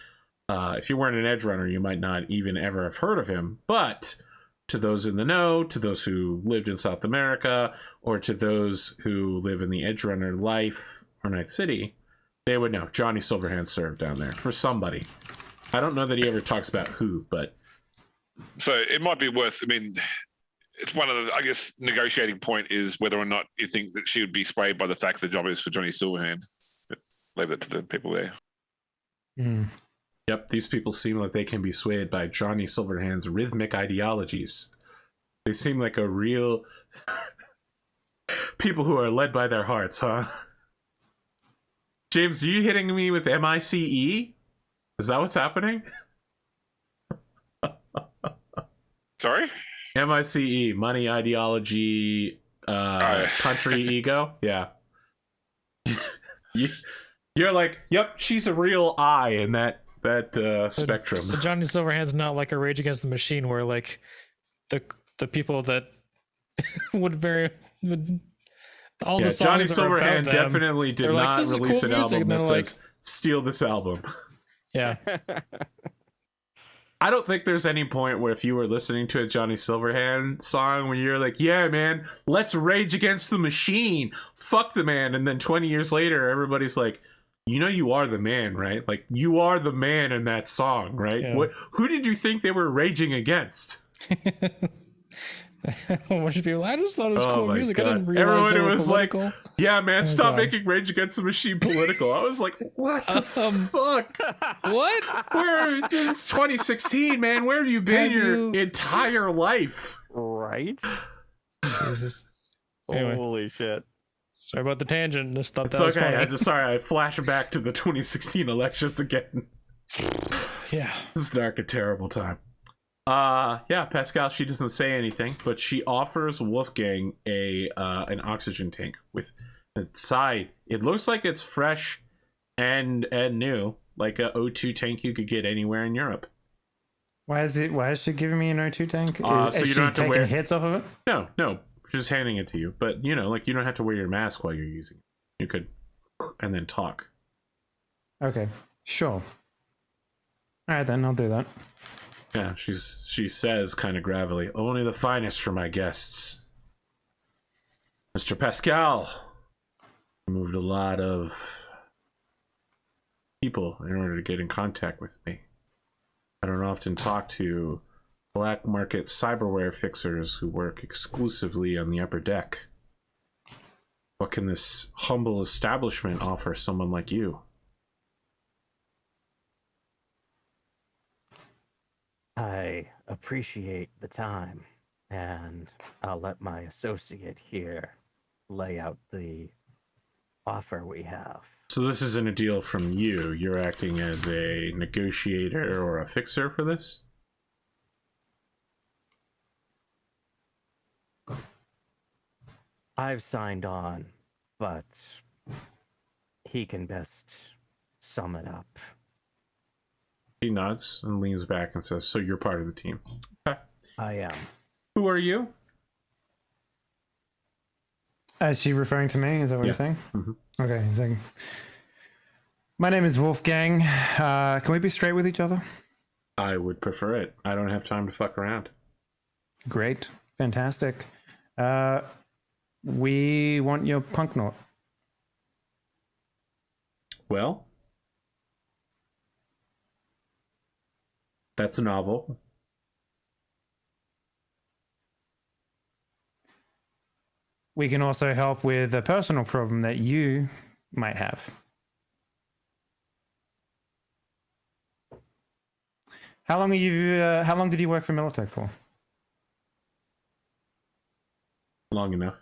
If you weren't an edge runner, you might not even ever have heard of him. But to those in the know, to those who lived in South America, or to those who live in the edge runner life or Night City, They would know. Johnny Silverhand served down there for somebody. I don't know that he ever talks about who, but... So it might be worth, I mean, it's one of the, I guess, negotiating point is whether or not you think that she would be swayed by the fact the job is for Johnny Silverhand. Leave that to the people there. Mm. Yep, these people seem like they can be swayed by Johnny Silverhand's rhythmic ideologies. They seem like a real... people who are led by their hearts, huh? James, are you hitting me with MICE? Is that what's happening? Sorry? MICE, money, ideology, country, ego. Yeah. You're like, yep, she's a real I in that spectrum. So Johnny Silverhand's not like a Rage Against the Machine, where like the people that would all the Johnny songs are about Silverhand them, definitely did they're like, not "This is release cool an music," album and that they're says, steal this album. Yeah. I don't think there's any point where if you were listening to a Johnny Silverhand song when you're like, yeah, man, let's rage against the machine. Fuck the man. And then 20 years later, everybody's like, you know, you are the man, right? Like, you are the man in that song, right? Yeah. Who did you think they were raging against? What should people? I just thought it was Oh cool my music. God. I didn't realize Everyone they were was political. like, yeah, man, stop God. making Rage Against the Machine political. I was like, what the fuck? What? Where, it's 2016, man. Where have you been your entire life? Right? Jesus. Anyway. Holy shit. Sorry about the tangent. Just thought It's that was okay. funny. I flash back to the 2016 elections again. Yeah. This is dark, a terrible time. Yeah, Pascal, she doesn't say anything, but she offers Wolfgang an oxygen tank with inside. It looks like it's fresh and new, like a O2 tank you could get anywhere in Europe. Why is she giving me an O2 tank? So Is you she don't have to taking wear hits off of it? No, just handing it to you. But you know, like you don't have to wear your mask while you're using it. You could, and then talk. Okay, sure. All right, then I'll do that. Yeah, she says kind of gravelly, only the finest for my guests. Mr. Pascal moved a lot of people in order to get in contact with me. I don't often talk to black market cyberware fixers who work exclusively on the upper deck. What can this humble establishment offer someone like you? I appreciate the time, and I'll let my associate here lay out the offer we have. So this isn't a deal from you. You're acting as a negotiator or a fixer for this? I've signed on, but he can best sum it up. He nods and leans back and says, so you're part of the team. Okay. I am. Who are you? Is she referring to me? Is that what you're saying? Mm-hmm. Okay, so my name is Wolfgang. Can we be straight with each other? I would prefer it. I don't have time to fuck around. Great. Fantastic. We want your punk note. Well, that's a novel. We can also help with a personal problem that you might have. How long did you work for Medtech for? Long enough.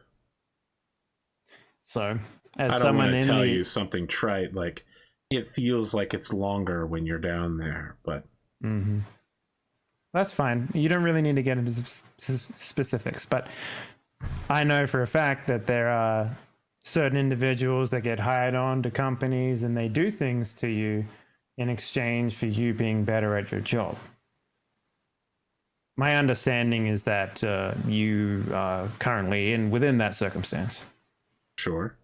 So, as I don't someone want to in tell the you something trite, like it feels like it's longer when you're down there, but Mm-hmm. That's fine. You don't really need to get into specifics, but I know for a fact that there are certain individuals that get hired on to companies and they do things to you in exchange for you being better at your job. My understanding is that you are currently within that circumstance. sure.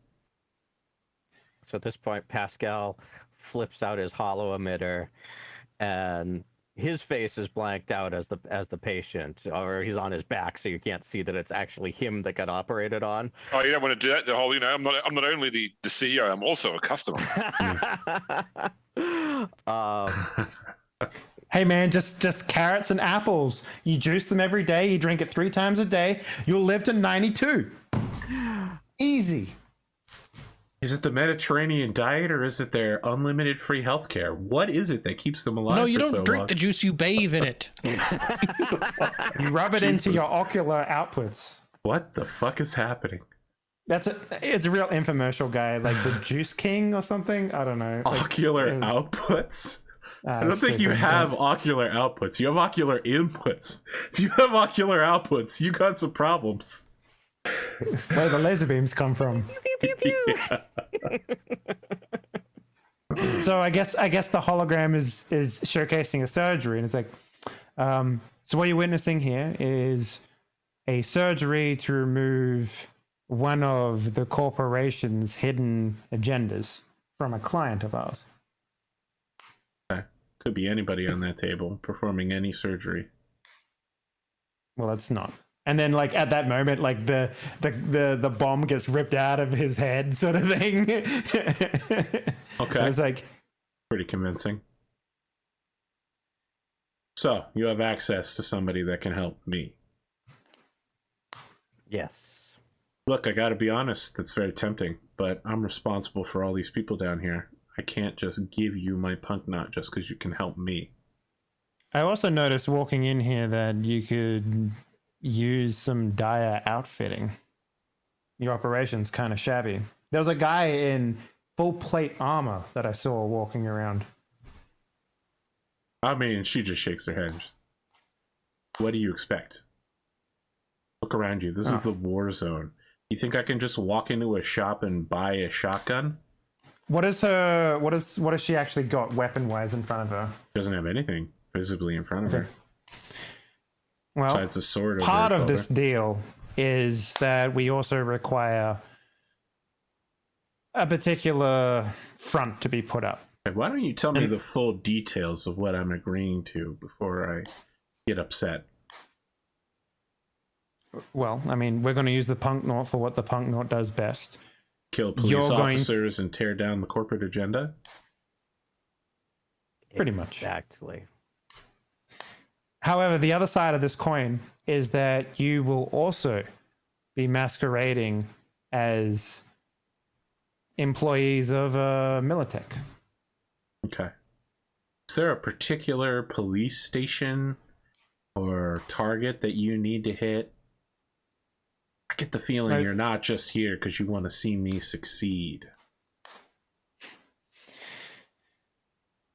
So at this point, Pascal flips out his hollow emitter and his face is blanked out as the patient, or he's on his back, so you can't see that it's actually him that got operated on. Oh, you don't want to do that. The whole, I'm not only the CEO, I'm also a customer. Hey man, just carrots and apples. You juice them every day. You drink it 3 times a day. You'll live to 92. Easy. Is it the Mediterranean diet or is it their unlimited free healthcare? What is it that keeps them alive? No, you for don't so drink long? the juice, you bathe in it. You rub it into your ocular outputs. What the fuck is happening? It's a real infomercial guy, like the Juice King or something. I don't know. Ocular outputs? I don't think you stupid. have ocular outputs. You have ocular inputs. If you have ocular outputs, you got some problems. Where the laser beams come from. Yeah. So I guess the hologram is showcasing a surgery, and it's like, so what you're witnessing here is a surgery to remove one of the corporation's hidden agendas from a client of ours. Could be anybody on that table performing any surgery. Well, it's not. And then, like at that moment, like the bomb gets ripped out of his head, sort of thing. Okay. And it's like, Pretty convincing. So, you have access to somebody that can help me. Yes. Look, I gotta be honest, that's very tempting, but I'm responsible for all these people down here. I can't just give you my punk knot just because you can help me. I also noticed walking in here that you could use some dire outfitting. Your operation's kind of shabby. There was a guy in full plate armor that I saw walking around. I mean, she just shakes her head. What do you expect? Look around you. This is the war zone. You think I can just walk into a shop and buy a shotgun? What has she actually got weapon wise in front of her? She doesn't have anything visibly in front of her. Well, Besides a sword over part her of this shoulder. deal is that we also require a particular front to be put up. Okay, why don't you tell me the full details of what I'm agreeing to before I get upset? Well, I mean, we're going to use the punk knot for what the punk knot does best. Kill police You're going- officers and tear down the corporate agenda? Pretty much. Exactly. However, the other side of this coin is that you will also be masquerading as employees of Medtech. Okay. Is there a particular police station or target that you need to hit? I get the feeling you're not just here because you want to see me succeed.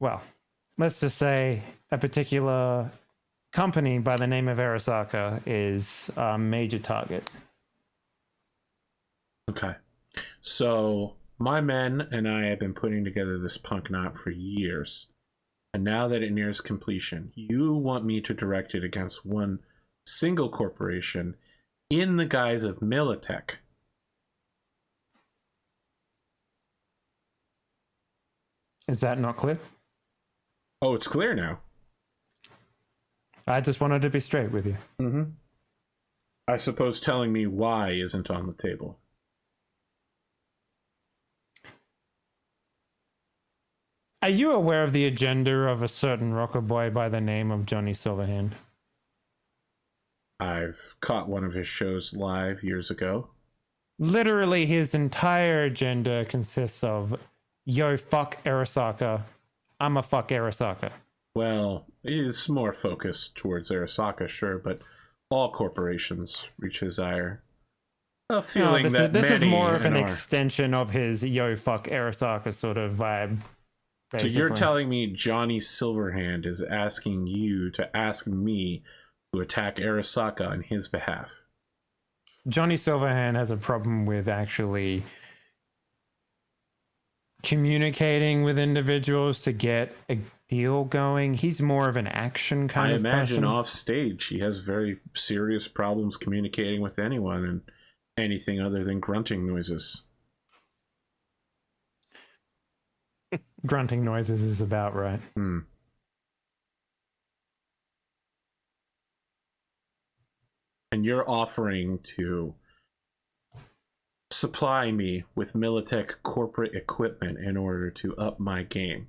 Well, let's just say a particular company by the name of Arasaka is a major target. Okay. So, my men and I have been putting together this punk knot for years. And now that it nears completion, you want me to direct it against one single corporation in the guise of Medtech. Is that not clear? Oh, it's clear now. I just wanted to be straight with you. Mm-hmm. I suppose telling me why isn't on the table. Are you aware of the agenda of a certain rocker boy by the name of Johnny Silverhand? I've caught one of his shows live years ago. Literally, his entire agenda consists of, yo, fuck Arasaka. I'm a fuck Arasaka. Well, he's more focused towards Arasaka, sure, but all corporations reach his ire. A feeling No, that this is many more of an in our- extension of his yo, fuck Arasaka sort of vibe. So you're basically. telling me Johnny Silverhand is asking you to ask me to attack Arasaka on his behalf? Johnny Silverhand has a problem with actually communicating with individuals to get a deal going. He's more of an action kind I of imagine person. off stage he has very serious problems communicating with anyone and anything other than grunting noises. Grunting noises is about right. and you're offering to supply me with Medtech corporate equipment in order to up my game,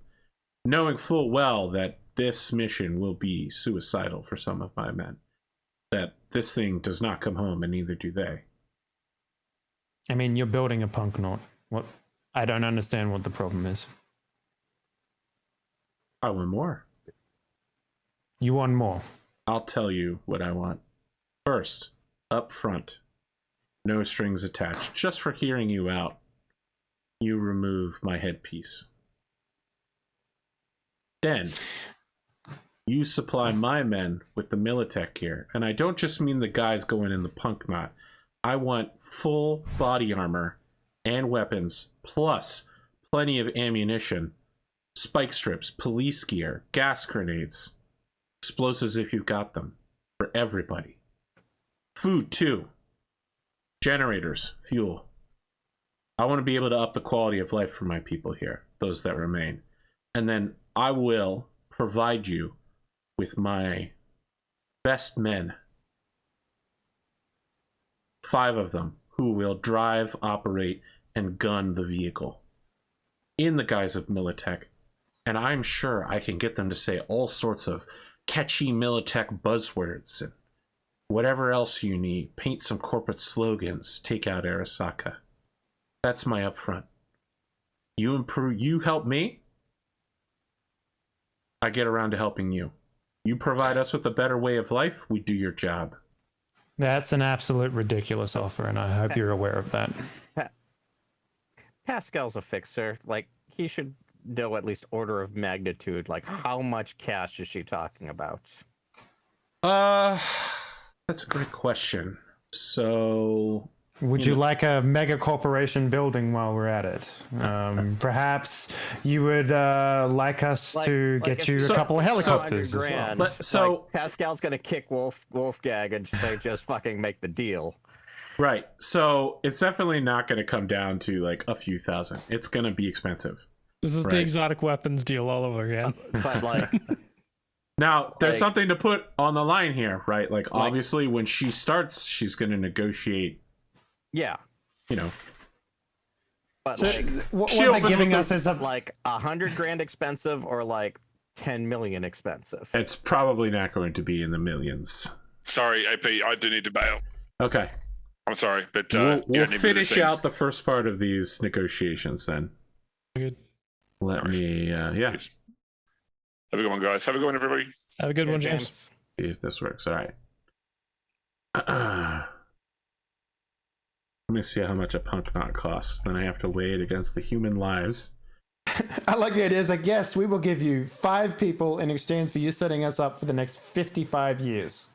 knowing full well that this mission will be suicidal for some of my men, that this thing does not come home, and neither do they. I mean, you're building a punk knot. What? I don't understand what the problem is. I want more. You want more? I'll tell you what I want. First, up front, no strings attached. Just for hearing you out, you remove my headpiece. Then, you supply my men with the Medtech gear. And I don't just mean the guys going in the punk knot. I want full body armor and weapons, plus plenty of ammunition, spike strips, police gear, gas grenades, explosives if you've got them, for everybody. Food too. Generators, fuel. I want to be able to up the quality of life for my people here, those that remain. And then I will provide you with my best men. 5 of them who will drive, operate, and gun the vehicle in the guise of Medtech. And I'm sure I can get them to say all sorts of catchy Medtech buzzwords and whatever else you need. Paint some corporate slogans. Take out Arasaka. That's my upfront. You improve. You help me, I get around to helping you. You provide us with a better way of life, we do your job. That's an absolute ridiculous offer, and I hope you're aware of that. Pascal's a fixer. Like, he should know at least order of magnitude. Like, how much cash is she talking about? That's a great question. So, Would you like a mega corporation building while we're at it? Perhaps you would like us to get you a couple of helicopters. So Pascal's gonna kick Wolfgang and say, just fucking make the deal. Right. So it's definitely not going to come down to like a few thousand. It's going to be expensive. This is the exotic weapons deal all over again. But like, now there's something to put on the line here, right? Like obviously when she starts, she's going to negotiate. Yeah. You know. But So like, what they're giving us is like $100,000 expensive or like 10 million expensive. It's probably not going to be in the millions. Sorry, AP, I do need to bail. Okay. I'm sorry, but we'll finish out the first part of these negotiations then. Good. Let me, yeah. Have a good one, guys. Have a good one, everybody. Have a good one, James. See if this works. All right. Let me see how much a punk knot costs. Then I have to weigh it against the human lives. I like the idea. It's like, yes, we will give you 5 people in exchange for you setting us up for the next 55 years.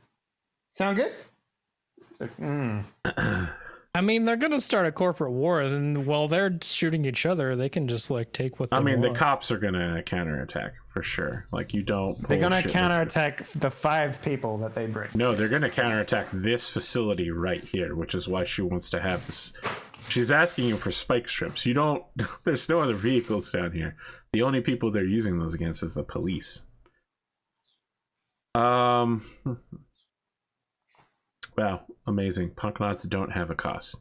Sound good? It's like, I mean, they're gonna start a corporate war, and while they're shooting each other, they can just like take what they want. The cops are gonna counterattack for sure. Like, you don't. They're gonna counterattack the 5 people that they bring. No, they're gonna counterattack this facility right here, which is why she wants to have this. She's asking you for spike strips. You don't. There's no other vehicles down here. The only people they're using those against is the police. Wow, amazing. Punk knots don't have a cost.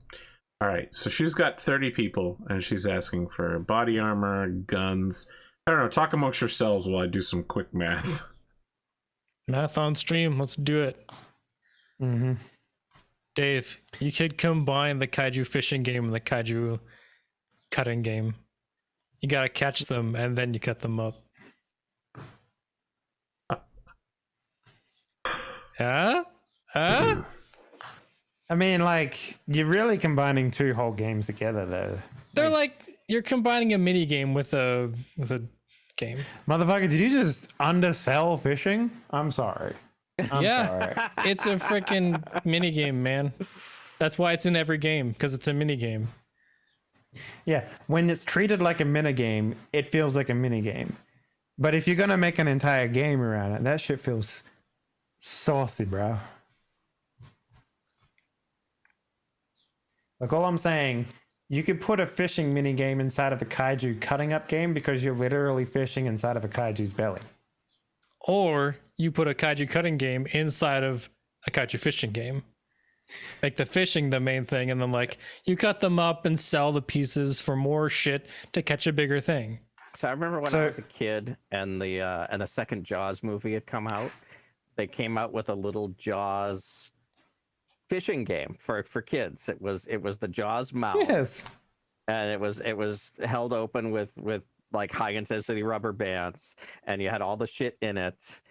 All right, so she's got 30 people, and she's asking for body armor, guns. I don't know, talk amongst yourselves while I do some quick math. Math on stream, let's do it. Mm-hmm. Dave, you could combine the kaiju fishing game and the kaiju cutting game. You gotta catch them, and then you cut them up. I mean, like, you're really combining 2 whole games together, though. They're like you're combining a mini game with a game. Motherfucker, did you just undersell fishing? I'm sorry. I'm sorry. It's a freaking mini game, man. That's why it's in every game, because it's a mini game. Yeah, when it's treated like a mini game, it feels like a mini game. But if you're gonna make an entire game around it, that shit feels saucy, bro. Like, all I'm saying, you could put a fishing mini game inside of a kaiju cutting up game because you're literally fishing inside of a kaiju's belly. Or you put a kaiju cutting game inside of a kaiju fishing game. make the fishing the main thing, and then like you cut them up and sell the pieces for more shit to catch a bigger thing. So I remember when I was a kid and the second Jaws movie had come out. They came out with a little Jaws fishing game for kids. It was the Jaws mouth. Yes. And it was held open with like high intensity rubber bands, and you had all the shit in it,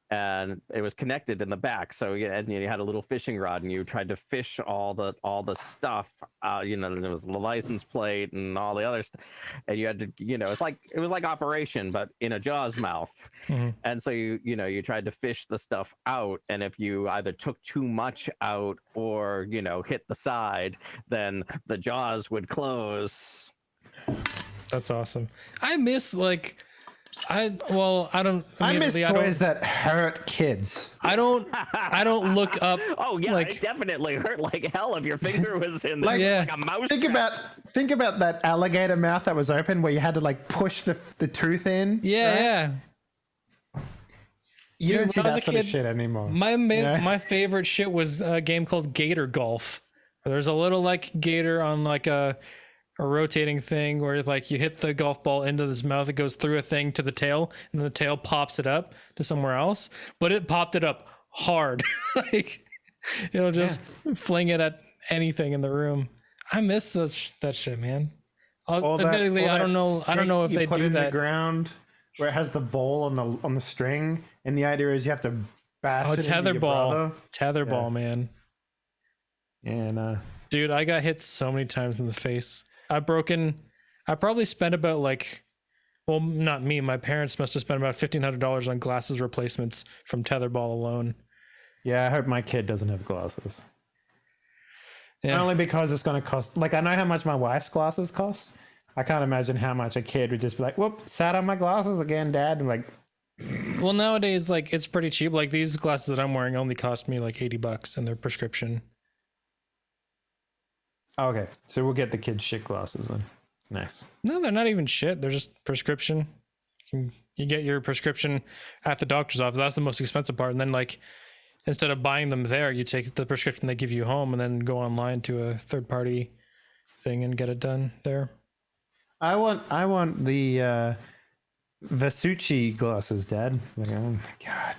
and it was connected in the back. So you had a little fishing rod, and you tried to fish all the stuff. There was the license plate and all the other stuff, and you had to, it was like Operation, but in a Jaws mouth. Mm-hmm. And so you tried to fish the stuff out, and if you either took too much out or hit the side, then the Jaws would close. That's awesome. I miss I miss toys that hurt kids. I don't look up. Oh yeah, it definitely hurt like hell if your finger was in there, like a mouse. Think about that alligator mouth that was open where you had to like push the tooth in. Yeah. You don't see when I was that a sort of kid, shit anymore. My favorite shit was a game called Gator Golf. There's a little like gator on like a rotating thing where like you hit the golf ball into this mouth, it goes through a thing to the tail, and the tail pops it up to somewhere else. But it popped it up hard. Like it'll just fling it at anything in the room. I miss that shit, man. Admittedly, I don't know if they do that. The ground where it has the ball on the string, and the idea is you have to bash it into your brother. Tetherball, man. And dude, I got hit so many times in the face. I probably spent about not me, my parents must have spent about $1,500 on glasses replacements from tetherball alone. Yeah, I hope my kid doesn't have glasses. Yeah. Only because it's going to cost, like, I know how much my wife's glasses cost. I can't imagine how much a kid would just be like, whoop, sat on my glasses again, Dad. And like, well, nowadays, like, it's pretty cheap. Like, these glasses that I'm wearing only cost me like $80 and they're prescription. Okay, so we'll get the kids shit glasses then. Nice. No, they're not even shit. They're just prescription. You get your prescription at the doctor's office. That's the most expensive part. And then, like, instead of buying them there, you take the prescription they give you home and then go online to a third-party thing and get it done there. I want the Versace glasses, Dad. Like, oh my god.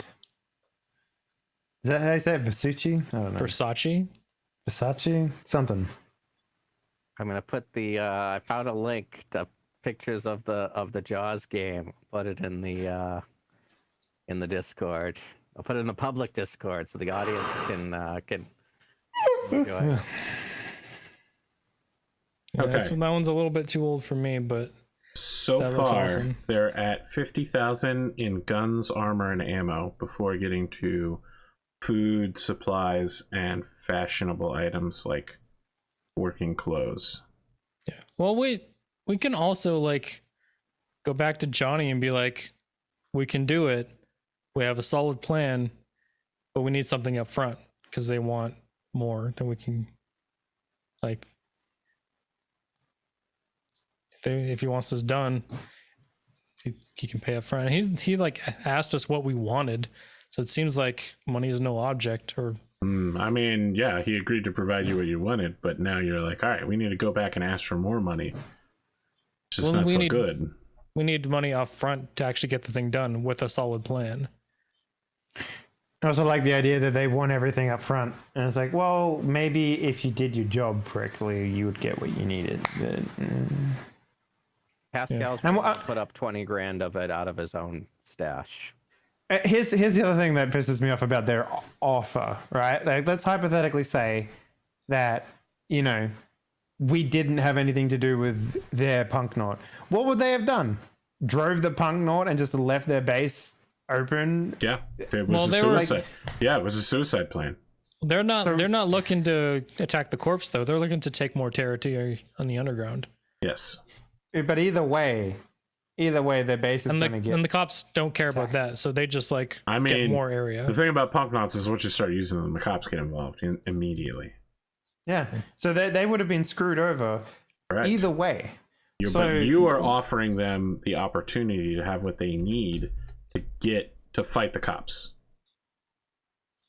Is that how you say it? Versace? I don't know. Versace? Something. I'm gonna put I found a link to pictures of the Jaws game. Put it in the Discord. I'll put it in the public Discord so the audience can enjoy it. Yeah, Okay. that one's a little bit too old for me, but so that looks far awesome. they're at 50,000 in guns, armor, and ammo before getting to food, supplies, and fashionable items like working clothes. Yeah. Well, we can also like go back to Johnny and be like, we can do it. We have a solid plan, but we need something up front because they want more than we can. Like, if he wants this done, he can pay up front. He like asked us what we wanted, so it seems like money is no object. Or I mean, yeah, he agreed to provide you what you wanted, but now you're like, all right, we need to go back and ask for more money. It's just not so good. We need money up front to actually get the thing done with a solid plan. I also like the idea that they want everything up front. And it's like, well, maybe if you did your job correctly, you would get what you needed. But, Pascal's put up 20 grand of it out of his own stash. Here's the other thing that pisses me off about their offer, right? Like, let's hypothetically say that, we didn't have anything to do with their punk knot. What would they have done? Drove the punk knot and just left their base open? Yeah, it was a suicide. It was a suicide plan. They're not looking to attack the corpse though. They're looking to take more territory on the underground. Yes. But either way, their base is going to get. And the cops don't care about that, so they just get more area. The thing about punk knots is once you start using them, the cops get involved immediately. Yeah, so they would have been screwed over. Correct. Either way. But you are offering them the opportunity to have what they need to fight the cops.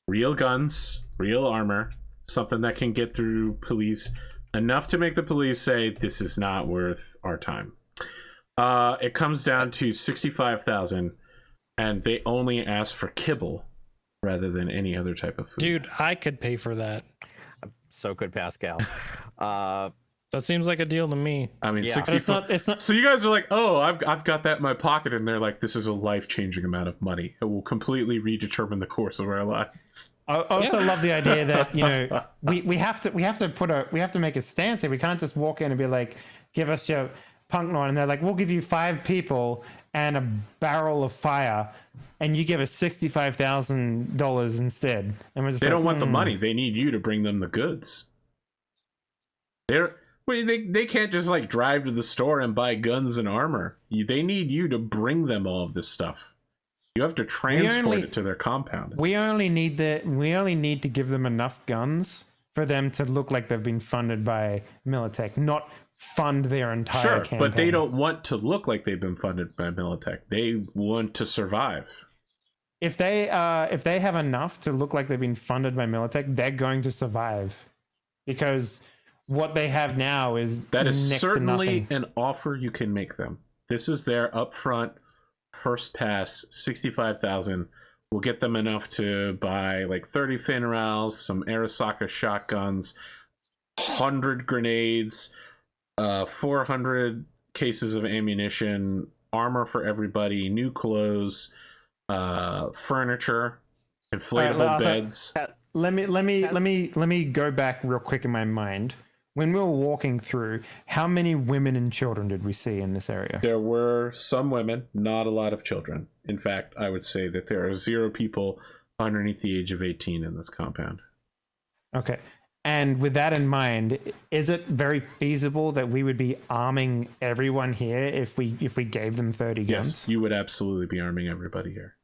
Real guns, real armor, something that can get through police enough to make the police say this is not worth our time. It comes down to 65,000, and they only ask for kibble rather than any other type of food. Dude, I could pay for that. So could Pascal. That seems like a deal to me. I mean, Yeah. 65. It's not. So you guys are like, oh, I've got that in my pocket, and they're like, this is a life-changing amount of money. It will completely redetermine the course of our lives. I also love the idea that we have to make a stance here. We can't just walk in and be like, give us your punk nine, and they're like, we'll give you 5 people and a barrel of fire, and you give us $65,000 instead. And we're just They don't want the money. They need you to bring them the goods. They can't just like drive to the store and buy guns and armor. They need you to bring them all of this stuff. You have to transport it to their compound. We only need to give them enough guns for them to look like they've been funded by Medtech, not fund their entire campaign. But they don't want to look like they've been funded by Medtech. They want to survive. If they have enough to look like they've been funded by Medtech, they're going to survive, because what they have now is that is next certainly to nothing. an offer you can make them. This is their upfront first pass, 65,000. We'll get them enough to buy like 30 Finrals, some Arasaka shotguns, 100 grenades, 400 cases of ammunition, armor for everybody, new clothes, furniture, inflatable beds. Let me go back real quick in my mind. When we were walking through, how many women and children did we see in this area? There were some women, not a lot of children. In fact, I would say that there are 0 people underneath the age of 18 in this compound. Okay. And with that in mind, is it very feasible that we would be arming everyone here if we gave them 30 guns? Yes, you would absolutely be arming everybody here.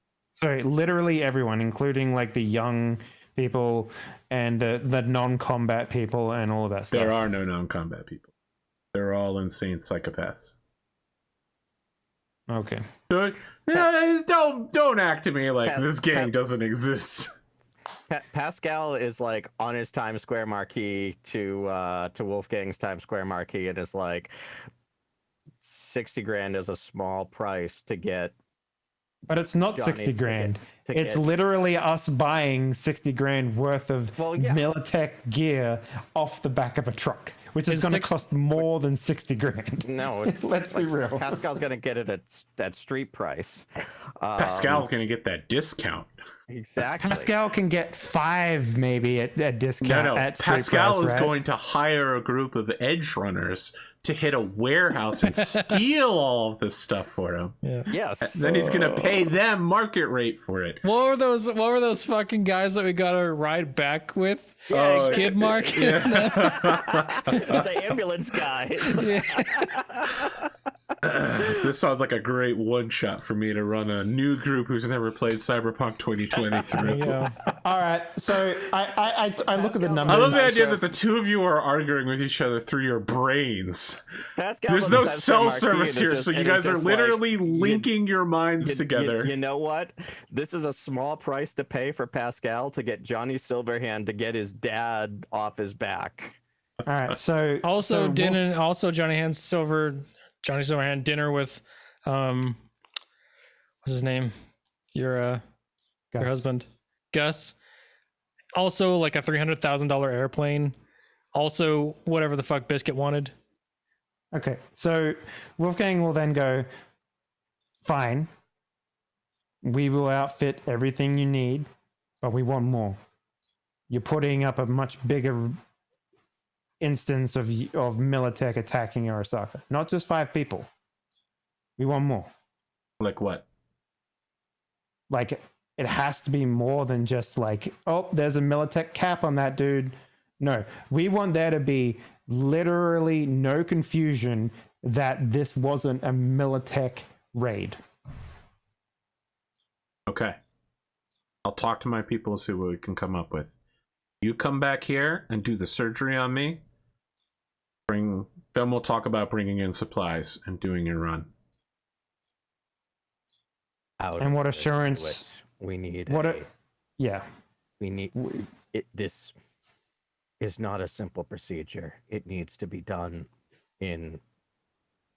So literally everyone, including like the young people and the non-combat people and all of that stuff. There are no non-combat people. They're all insane psychopaths. Okay. Don't act to me like this gang doesn't exist. Pascal is like on his Times Square marquee to Wolfgang's Times Square marquee, and is like, 60 grand is a small price to get. But it's not Johnny 60 grand. It's get... literally us buying 60 grand worth of Medtech gear off the back of a truck, which is going to cost more than 60 grand. No, let's be real. Pascal's going to get it at street price. Pascal's going to get that discount. Exactly. Pascal can get 5 maybe at discount. No, at street Pascal price, is right? going to hire a group of edge runners to hit a warehouse and steal all of this stuff for him. Yeah. Yes. Then he's going to pay them market rate for it. What were those fucking guys that we got to ride back with? Yeah, Skid Mark. The ambulance guys. This sounds like a great one shot for me to run a new group who's never played Cyberpunk 2023. Yeah. All right, so I look at the numbers. I love the idea that the two of you are arguing with each other through your brains. Pascal There's no cell service here, so you guys are literally linking your minds together. You know what? This is a small price to pay for Pascal to get Johnny Silverhand to get his dad off his back. All right, so Also, Johnny Silverhand dinner with what's his name? Your husband, Gus. Also, like a $300,000 airplane. Also, whatever the fuck Biscuit wanted. Okay, so Wolfgang will then go, fine, we will outfit everything you need, but we want more. You're putting up a much bigger instance of Medtech attacking Arasaka. Not just 5 people. We want more. Like what? Like, it has to be more than just like, oh, there's a Medtech cap on that dude. No, we want there to be literally no confusion that this wasn't a Medtech raid. Okay. I'll talk to my people and see what we can come up with. You come back here and do the surgery on me. Then we'll talk about bringing in supplies and doing your run. And what assurance we need? We need is not a simple procedure. It needs to be done in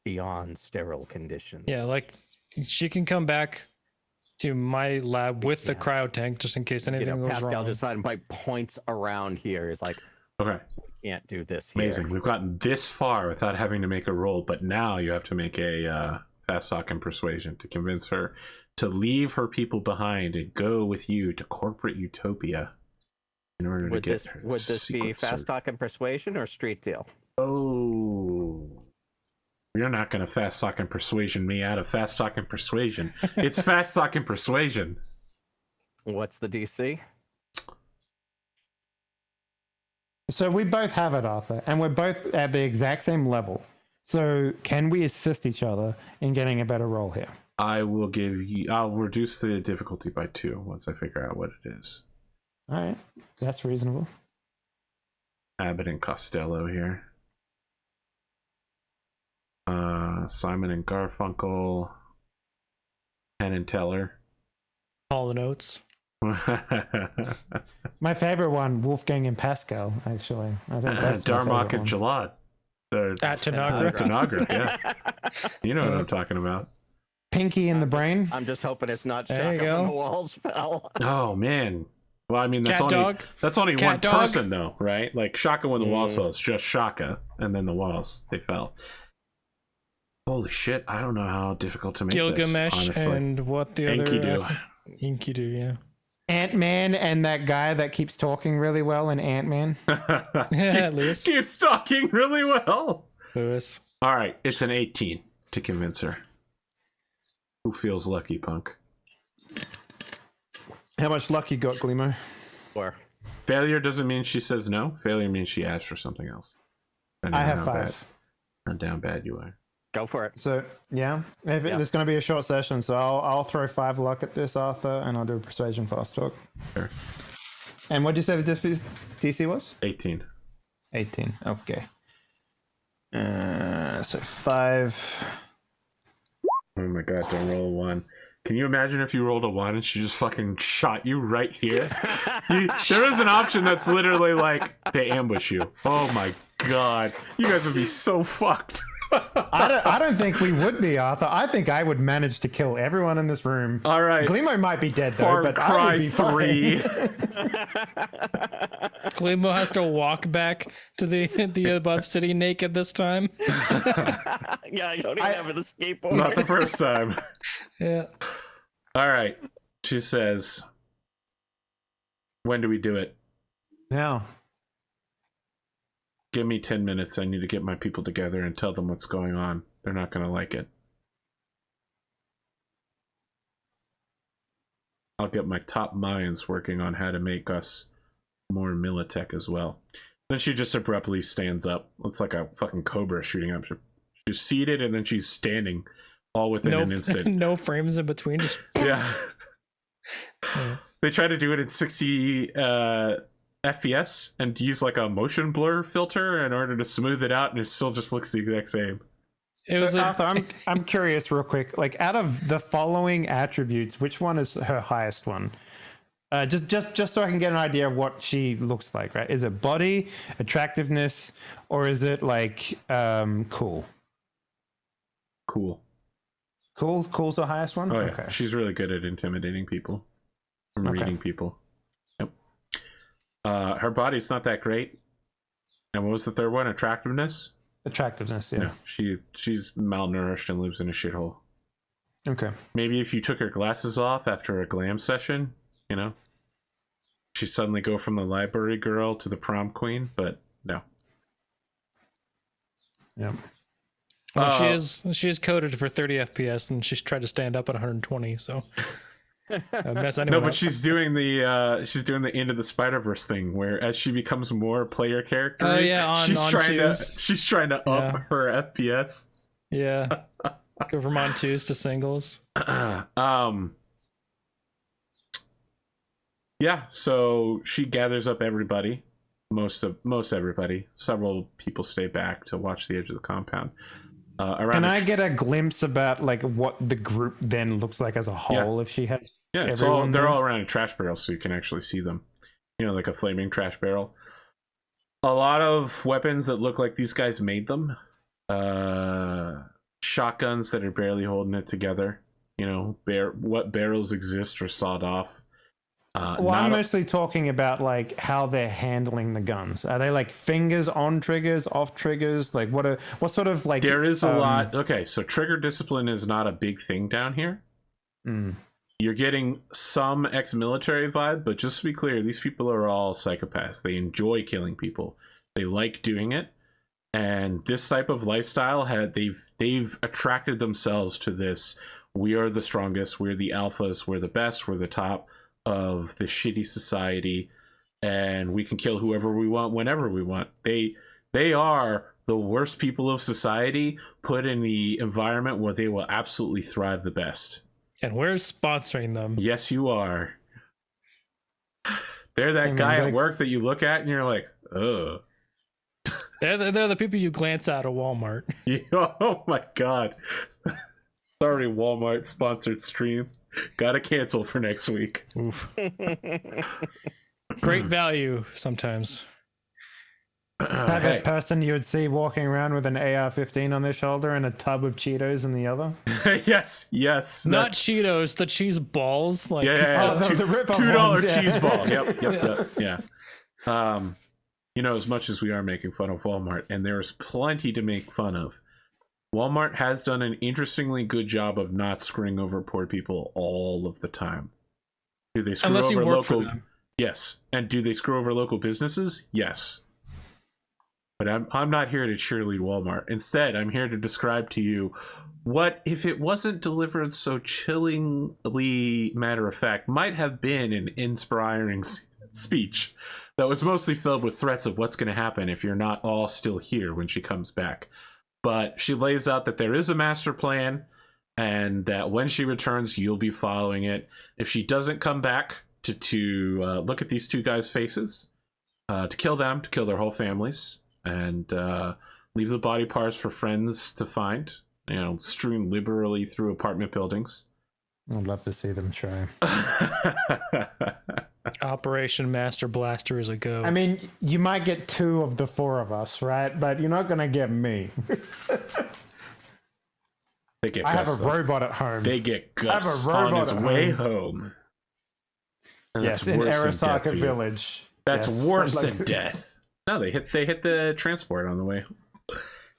beyond sterile conditions. Yeah, like she can come back to my lab with the Yeah. cryo tank just in case anything goes Pascal wrong. just like points around here is like, Okay. can't do this here. Amazing. We've gotten this far without having to make a roll, but now you have to make a fast talk and persuasion to convince her to leave her people behind and go with you to corporate utopia in order to get her. Would this be fast talk and persuasion or street deal? Oh, you're not going to fast talk and persuasion me out of fast talk and persuasion. It's fast talk and persuasion. What's the DC? So we both have it, Arthur, and we're both at the exact same level. So can we assist each other in getting a better roll here? I'll reduce the difficulty by 2 once I figure out what it is. All right, that's reasonable. Abbott and Costello here. Simon and Garfunkel. Penn and Teller. All the notes. My favorite one, Wolfgang and Pascal, actually. I think that's my Darmok favorite and Jalad. At Tanagra. Tanagra, yeah. You know what I'm talking about. Pinky in the brain. I'm just hoping it's not There you Shaka go. on the walls spell. Oh man. Well, I mean that's Cat only dog? that's only Cat one dog? person though, right? Like Shaka when the walls fell, it's just Shaka, and then the walls they fell. Holy shit! I don't know how difficult to make Gilgamesh this. Honestly, and what the other Enkidu. Enkidu, yeah. Ant-Man and that guy that keeps talking really well in Ant-Man. Lewis. keeps talking really well. Lewis. All right, it's an 18 to convince her. Who feels lucky, punk? How much luck you got, Glimo? Or Failure doesn't mean she says no. Failure means she asks for something else. Depending I on have how 5. bad- how down bad you are. go for it. So, yeah. If Yeah. It's going to be a short session, so I'll throw 5 luck at this, Arthur, and I'll do a persuasion fast talk. Sure. And what did you say the DC was? 18. 18. Okay. So 5. Oh my god, don't roll a 1. Can you imagine if you rolled a 1 and she just fucking shot you right here? There is an option that's literally like, they ambush you. Oh my god. You guys would be so fucked. I don't think we would be, Arthur. I think I would manage to kill everyone in this room. All right. Glimo might be dead, Far though, but I Cry would be 3. Glimo has to walk back to the above city naked this time. Yeah, you don't even have the skateboard. Not the first time. Yeah. All right. She says, when do we do it? Now. Give me 10 minutes. I need to get my people together and tell them what's going on. They're not going to like it. I'll get my top minds working on how to make us more Medtech as well. Then she just abruptly stands up. It's like a fucking cobra shooting up. She's seated and then she's standing all within an instant. No frames in between. Just Yeah. They try to do it in 60 FPS and use like a motion blur filter in order to smooth it out, and it still just looks the exact same. it was a, Arthur, I'm curious real quick. Like, out of the following attributes, which one is her highest one? Just so I can get an idea of what she looks like, right? Is it body, attractiveness, or is it like cool? Cool. Cool's the highest one? Oh yeah, Okay. she's really good at intimidating people and Okay. reading people. Yep. Her body's not that great. And what was the third one? Attractiveness? Attractiveness, yeah. No, she's malnourished and lives in a shithole. Okay. Maybe if you took her glasses off after a glam session, you know, she'd suddenly go from the library girl to the prom queen, but no. Yeah. well, she is coded for 30 FPS and she's tried to stand up at 120. So mess anyone No, but up. she's doing the Into the Spider-Verse thing where as she becomes more player character, Oh, yeah, she's on trying twos. to she's trying to up her FPS. Yeah. Go from on twos to singles. Yeah, so she gathers up everybody, most everybody. Several people stay back to watch the edge of the compound. Can I get a glimpse about like what the group then looks like as a whole if she has Yeah, it's everyone they're there? all around a trash barrel, so you can actually see them. You know, like a flaming trash barrel. A lot of weapons that look like these guys made them. Shotguns that are barely holding it together. You know, what barrels exist are sawed off. Well, I'm mostly talking about like how they're handling the guns. Are they like fingers on triggers, off triggers? Like what sort of like? There is a lot. Okay, so trigger discipline is not a big thing down here. You're getting some ex-military vibe, but just to be clear, these people are all psychopaths. They enjoy killing people. They like doing it, and this type of lifestyle they've attracted themselves to this. We are the strongest. We're the alphas. We're the best. We're the top of the shitty society, and we can kill whoever we want whenever we want. They are the worst people of society put in the environment where they will absolutely thrive the best. And we're sponsoring them. Yes, you are. They're that guy at work that you look at and you're like, ugh. They're the people you glance at Walmart. Oh my god. Sorry, Walmart sponsored stream. Gotta cancel for next week. Oof. Great value sometimes. That person you would see walking around with an AR-15 on their shoulder and a tub of Cheetos in the other. yes. Not Cheetos, the cheese balls. Like yeah. The rip-off $2 ones, cheese ball. Yep. Yeah. You know, as much as we are making fun of Walmart, and there's plenty to make fun of, Walmart has done an interestingly good job of not screwing over poor people all of the time. Do they screw unless over you work local? for them. Yes. And do they screw over local businesses? Yes. But I'm not here to cheerlead Walmart. Instead, I'm here to describe to you what, if it wasn't delivered so chillingly matter of fact, might have been an inspiring speech that was mostly filled with threats of what's going to happen if you're not all still here when she comes back. But she lays out that there is a master plan and that when she returns, you'll be following it. If she doesn't come back to look at these two guys' faces, to kill them, to kill their whole families, and leave the body parts for friends to find, you know, strewn liberally through apartment buildings. I'd love to see them try. Operation Master Blaster is a go. I mean, you might get 2 of the 4 of us, right? But you're not gonna get me. They get I Gus, have a though. robot at home. They get Gus I have a on robot his at way home. home. And Yes, that's in worse than death Arasaka for you. Village. That's Yes, worse I'd like than to- death. No, they hit the transport on the way.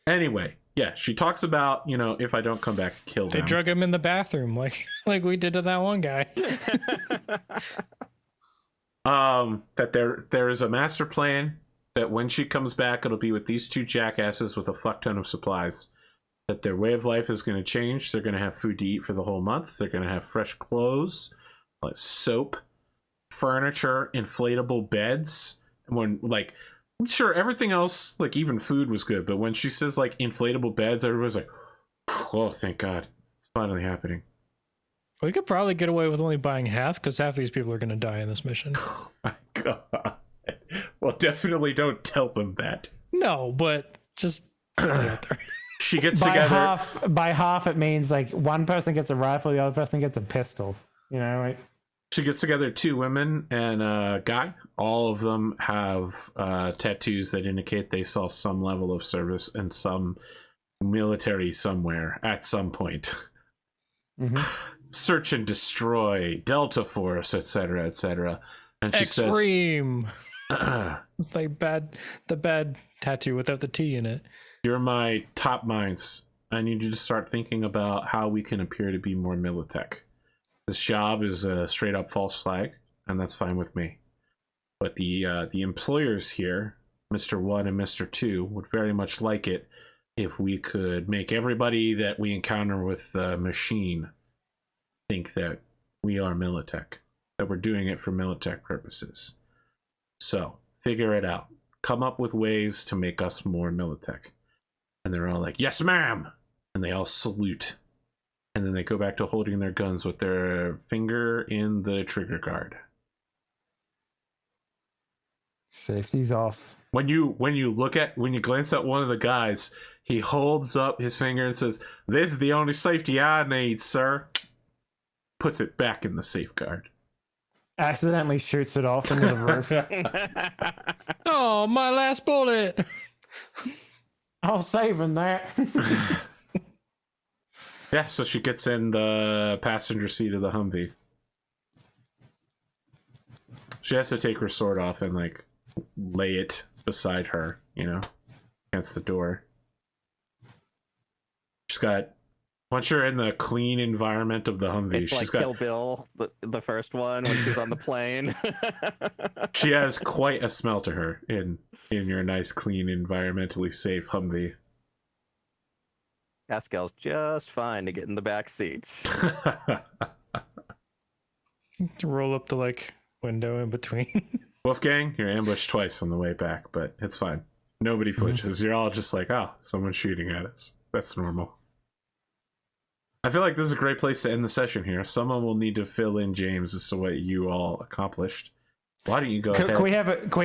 Anyway, yeah, she talks about, you know, if I don't come back, kill They them. drug him in the bathroom like we did to that one guy. That there is a master plan, that when she comes back, it'll be with these 2 jackasses with a fuck ton of supplies. That their way of life is going to change. They're going to have food to eat for the whole month. They're going to have fresh clothes, like soap, furniture, inflatable beds. And when, like, I'm sure everything else, like even food was good, but when she says like inflatable beds, everybody's like, oh, thank God, it's finally happening. We could probably get away with only buying half because half these people are going to die in this mission. Oh my God. Well, definitely don't tell them that. No, but just put it out there. She gets By together. half, it means like one person gets a rifle, the other person gets a pistol. You know, like, She gets together 2 women and a guy. All of them have tattoos that indicate they saw some level of service and some military somewhere at some point. Search and destroy, Delta Force, etc., etc. And she Extreme. says, It's like the bad tattoo without the T in it. "You're my top minds. I need you to start thinking about how we can appear to be more Militech. This job is a straight up false flag, and that's fine with me. But the employers here, Mr. 1 and Mr. 2, would very much like it if we could make everybody that we encounter with the machine think that we are Militech, that we're doing it for Militech purposes. So, figure it out. Come up with ways to make us more Militech." And they're all like, "Yes, ma'am!" And they all salute. And then they go back to holding their guns with their finger in the trigger guard. safety's off. When you glance at one of the guys, he holds up his finger and says, "This is the only safety I need, sir." Puts it back in the safeguard. accidentally shoots it off into the roof. Oh, my last bullet. I'll save him that. Yeah, so she gets in the passenger seat of the Humvee. She has to take her sword off and like lay it beside her, against the door. She's got, once you're in the clean environment of the Humvee, It's she's like got, Kill Bill, the first one when she's on the plane. she has quite a smell to her in your nice, clean, environmentally safe Humvee. Pascal's just fine to get in the back seats. To roll up the like window in between. Wolfgang, you're ambushed twice on the way back, but it's fine. Nobody flinches. You're all just like, oh, someone's shooting at us. That's normal. I feel like this is a great place to end the session here. Someone will need to fill in James as to what you all accomplished. Why don't you go ahead? Can we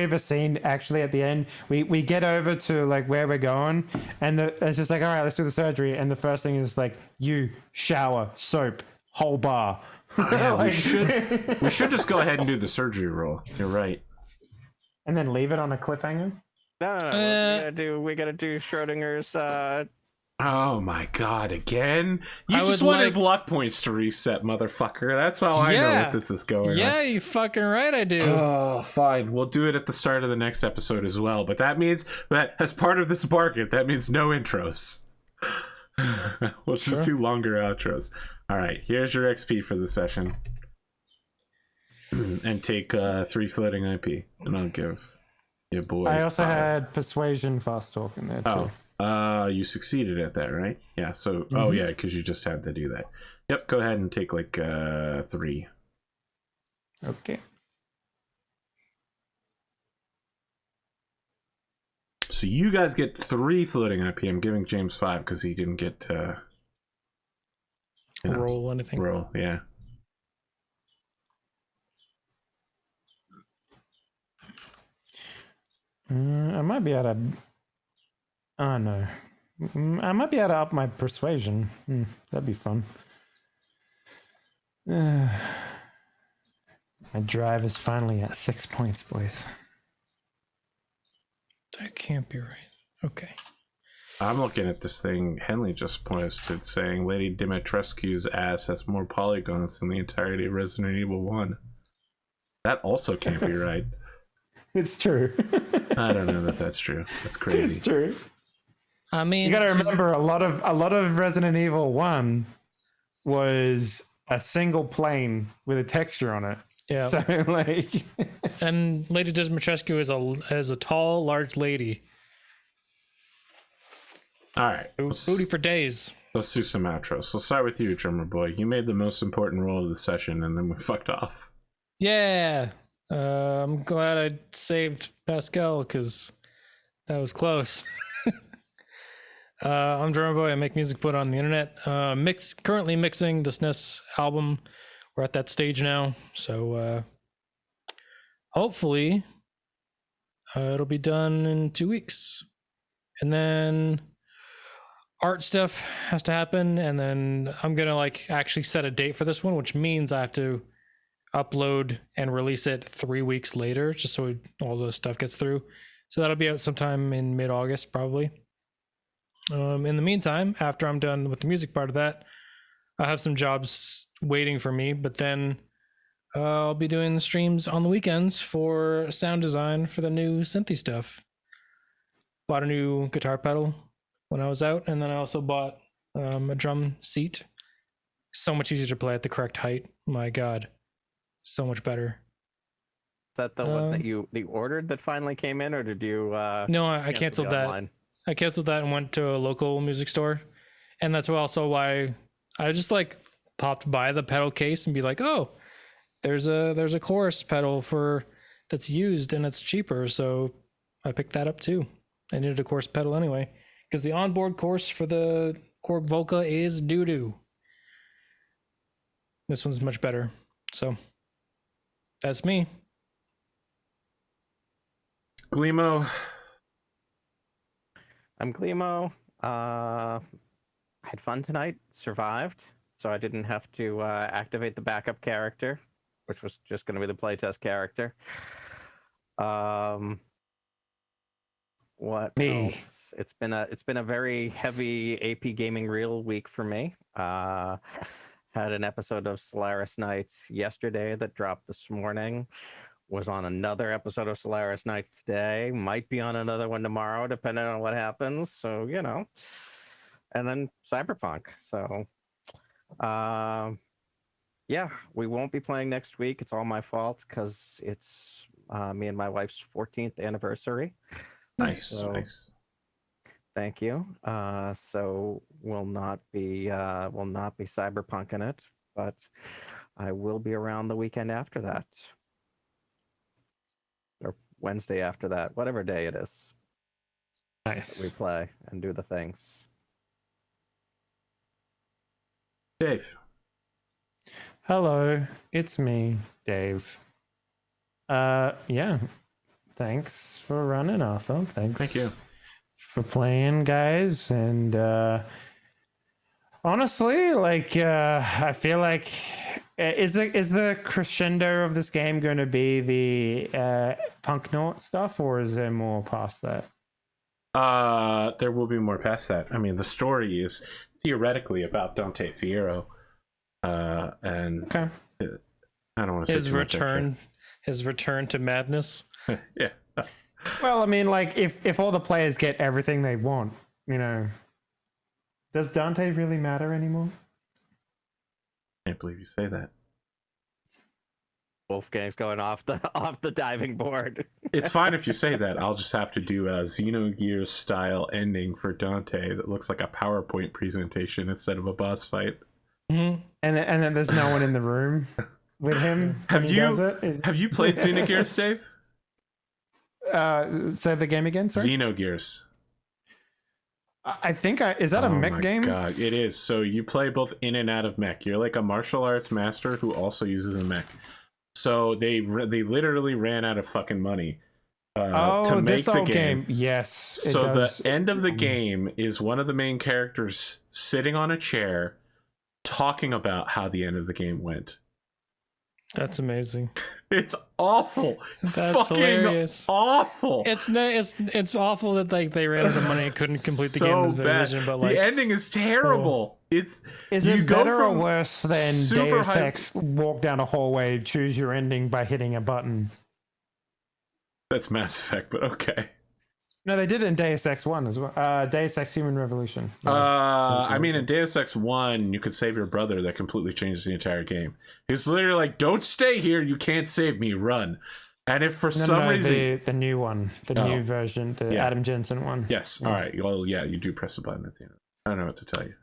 have a scene actually at the end? We get over to like where we're going, and it's just like, all right, let's do the surgery. And the first thing is like, you shower, soap, whole bar. Yeah, we should just go ahead and do the surgery roll. You're right. And then leave it on a cliffhanger. No. We gotta do Schrodinger's. Oh my god, again? You I just would want like- his luck points to reset, motherfucker. That's how I know what this is going Yeah, on. you fucking right, I do. Oh, fine. We'll do it at the start of the next episode as well. But that means that as part of this bargain, that means no intros. We'll just do longer outros. All right, here's your XP for the session. And take 3 floating IP. And I'll give your boy I also 5. had persuasion, fast talk in there too. You succeeded at that, right? Yeah, so, oh yeah, because you just had to do that. Yep, go ahead and take like 3. Okay. So you guys get 3 floating IP. I'm giving James 5 because he didn't get to Roll anything. roll, yeah. I might be able to. Oh no. I might be able to up my persuasion. That'd be fun. My drive is finally at 6 points, boys. That can't be right. Okay. I'm looking at this thing Henley just posted saying Lady Dimitrescu's ass has more polygons than the entirety of Resident Evil 1. That also can't be right. It's true. I don't know that that's true. That's crazy. It's true. I mean, You got to remember, a lot of Resident Evil 1 was a single plane with a texture on it. Yeah. So like, and Lady Dimitrescu is a tall, large lady. All right. Booty for days. Let's do some outros. Let's start with you, Drumurboy. You made the most important roll of the session, and then we fucked off. Yeah. I'm glad I saved Pascal because that was close. I'm Drumurboy. I make music put on the internet. Currently mixing the SNES album. We're at that stage now, so hopefully it'll be done in 2 weeks, and then art stuff has to happen, and then I'm gonna like actually set a date for this one, which means I have to upload and release it 3 weeks later, just so all the stuff gets through. So that'll be out sometime in mid-August, probably. In the meantime, after I'm done with the music part of that, I have some jobs waiting for me, but then I'll be doing the streams on the weekends for sound design for the new synthy stuff. Bought a new guitar pedal when I was out, and then I also bought a drum seat. So much easier to play at the correct height. My God, so much better. Is that the one that you ordered that finally came in, or did you? No, I canceled that. Online? I canceled that and went to a local music store, and that's also why I just like popped by the pedal case and be like, oh, there's a chorus pedal that's used and it's cheaper, so I picked that up too. I needed a chorus pedal anyway because the onboard chorus for the Korg Volca is doo-doo. This one's much better. So that's me. Glimo. I'm Glimo. I had fun tonight. Survived, so I didn't have to activate the backup character. which was just going to be the playtest character. What Me. else? It's been a very heavy APGamingREAL week for me. Had an episode of Solaris Knights yesterday that dropped this morning. Was on another episode of Solaris Knights today. Might be on another one tomorrow, depending on what happens. So, you know. And then Cyberpunk. So, yeah, we won't be playing next week. It's all my fault because it's me and my wife's 14th anniversary. Nice, So, nice. thank you. So we'll not be Cyberpunking it, but I will be around the weekend after that. Or Wednesday after that, whatever day it is. Nice. We play and do the things. Dave. Hello, it's me, Dave. Yeah. Thanks for running, Arthur. Thanks. Thank you for playing, guys. And honestly, like, I feel like is the crescendo of this game going to be the Punk Nort stuff, or is there more past that? There will be more past that. I mean, the story is theoretically about Dante Fierro, and Okay. I don't want to say His return to madness. Yeah. Well, I mean, like, if all the players get everything they want, you know, does Dante really matter anymore? Can't believe you say that. Wolfgang's going off the diving board. It's fine if you say that. I'll just have to do a Xenogears style ending for Dante that looks like a PowerPoint presentation instead of a boss fight. Mm-hmm. And then there's no one in the room with him. Have when he does it. Have you played Xenogears, Dave? Say the game again, sorry? Xenogears. I think is that a mech game? God, it is. So you play both in and out of mech. You're like a martial arts master who also uses a mech. So they literally ran out of fucking money to make the game. Yes. So the end of the game is one of the main characters sitting on a chair talking about how the end of the game went. That's amazing. It's awful. It's That's fucking hilarious. awful. It's awful that like they ran out of money and couldn't complete the So game in this bad. version, but like the ending is terrible. Is it go better or from worse than super Deus high- Ex walk down a hallway, choose your ending by hitting a button? That's Mass Effect, but okay. No, they did it in Deus Ex 1 as well. Deus Ex Human Revolution. I mean, in Deus Ex 1, you could save your brother. That completely changes the entire game. He's literally like, don't stay here. You can't save me. Run. And if for some reason... the new one. The new version. The Yeah. Adam Jensen one. Yes. All right. Well, yeah, you do press a button at the end. I don't know what to tell you.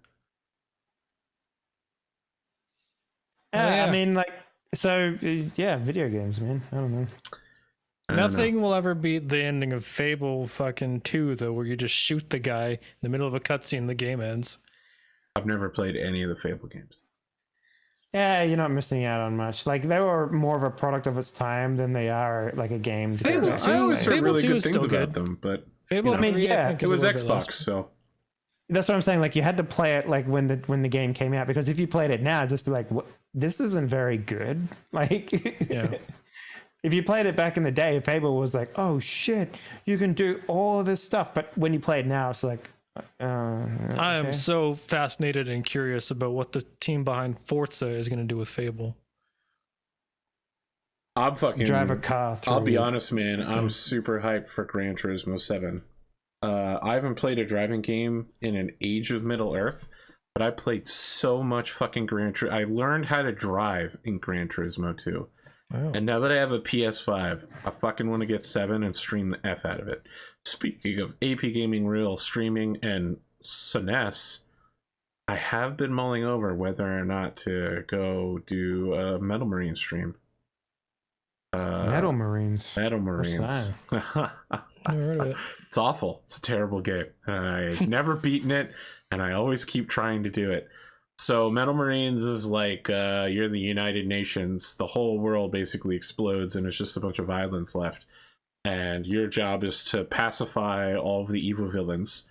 I mean, like, so, yeah, video games, man. I don't know. I don't know. nothing will ever beat the ending of Fable fucking 2 though, where you just shoot the guy in the middle of a cutscene and the game ends. I've never played any of the Fable games. Yeah, you're not missing out on much. Like, they were more of a product of its time than they are like a game. to Fable go 2 back. I always heard Fable really 2 good is things still about good. them, but Fable I mean, 3, yeah, I think it is was a little bit Xbox, less. so... That's what I'm saying. Like, you had to play it like when the game came out, because if you played it now, it'd just be like, what? This isn't very good. Like, Yeah. if you played it back in the day, Fable was like, oh shit, you can do all of this stuff. But when you play it now, it's like, I am so fascinated and curious about what the team behind Forza is going to do with Fable. I'm fucking... drive a car through. I'll be honest, man. I'm super hyped for Gran Turismo 7. I haven't played a driving game in an age of Middle Earth, but I played so much fucking Gran Turismo. I learned how to drive in Gran Turismo 2. Wow. And now that I have a PS5, I fucking want to get 7 and stream the F out of it. Speaking of APGamingREAL streaming and SNES, I have been mulling over whether or not to go do a Metal Marine stream. Metal Marines. Metal What's Marines. Never heard of it. It's awful. It's a terrible game. I've never beaten it, and I always keep trying to do it. So Metal Marines is like you're the United Nations. The whole world basically explodes, and it's just a bunch of islands left. And your job is to pacify all of the evil villains.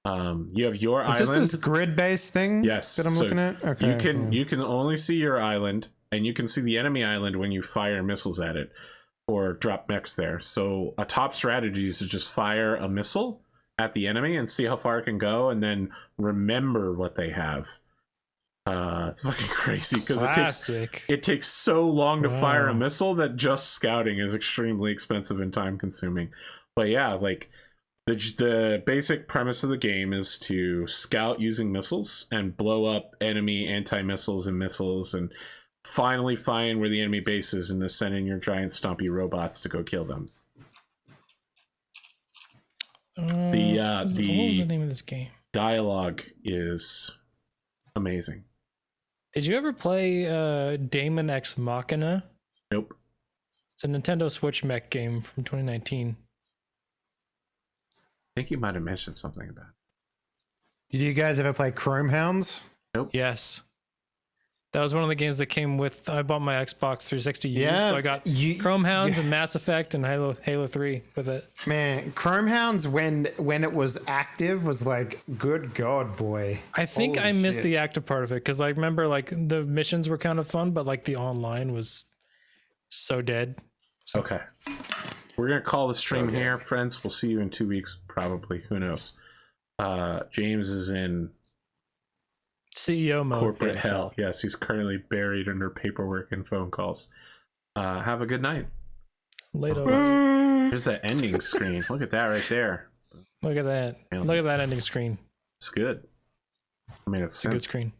You have your Is island. this grid-based thing? Yes. That I'm so looking at. Okay. you can only see your island, and you can see the enemy island when you fire missiles at it or drop mechs there. So a top strategy is to just fire a missile at the enemy and see how far it can go, and then remember what they have. It's fucking crazy because it takes so long to fire a missile that just scouting is extremely expensive and time consuming. But yeah, like the basic premise of the game is to scout using missiles and blow up enemy anti-missiles and missiles, and finally find where the enemy base is and then send in your giant stompy robots to go kill them. What was the name of this game? Dialogue is amazing. Did you ever play Daemon X Machina? Nope. It's a Nintendo Switch mech game from 2019. I think you might have mentioned something about it. Did you guys ever play Chrome Hounds? Nope. Yes. That was one of the games that came with. I bought my Xbox 360 used, so I got Chrome Hounds and Mass Effect and Halo 3 with it. Man, Chrome Hounds when it was active was like, good God, boy. I think Holy I missed shit. the active part of it because I remember like the missions were kind of fun, but like the online was so dead. So. Okay. We're going to call the stream here, friends. We'll see you in 2 weeks, probably. Who knows? James is in CEO mode. corporate hell. Yes, he's currently buried under paperwork and phone calls. Have a good night. Later. Here's that ending screen. Look at that right there. Look at that. Look at that ending screen. It's good. I mean, It's a good screen.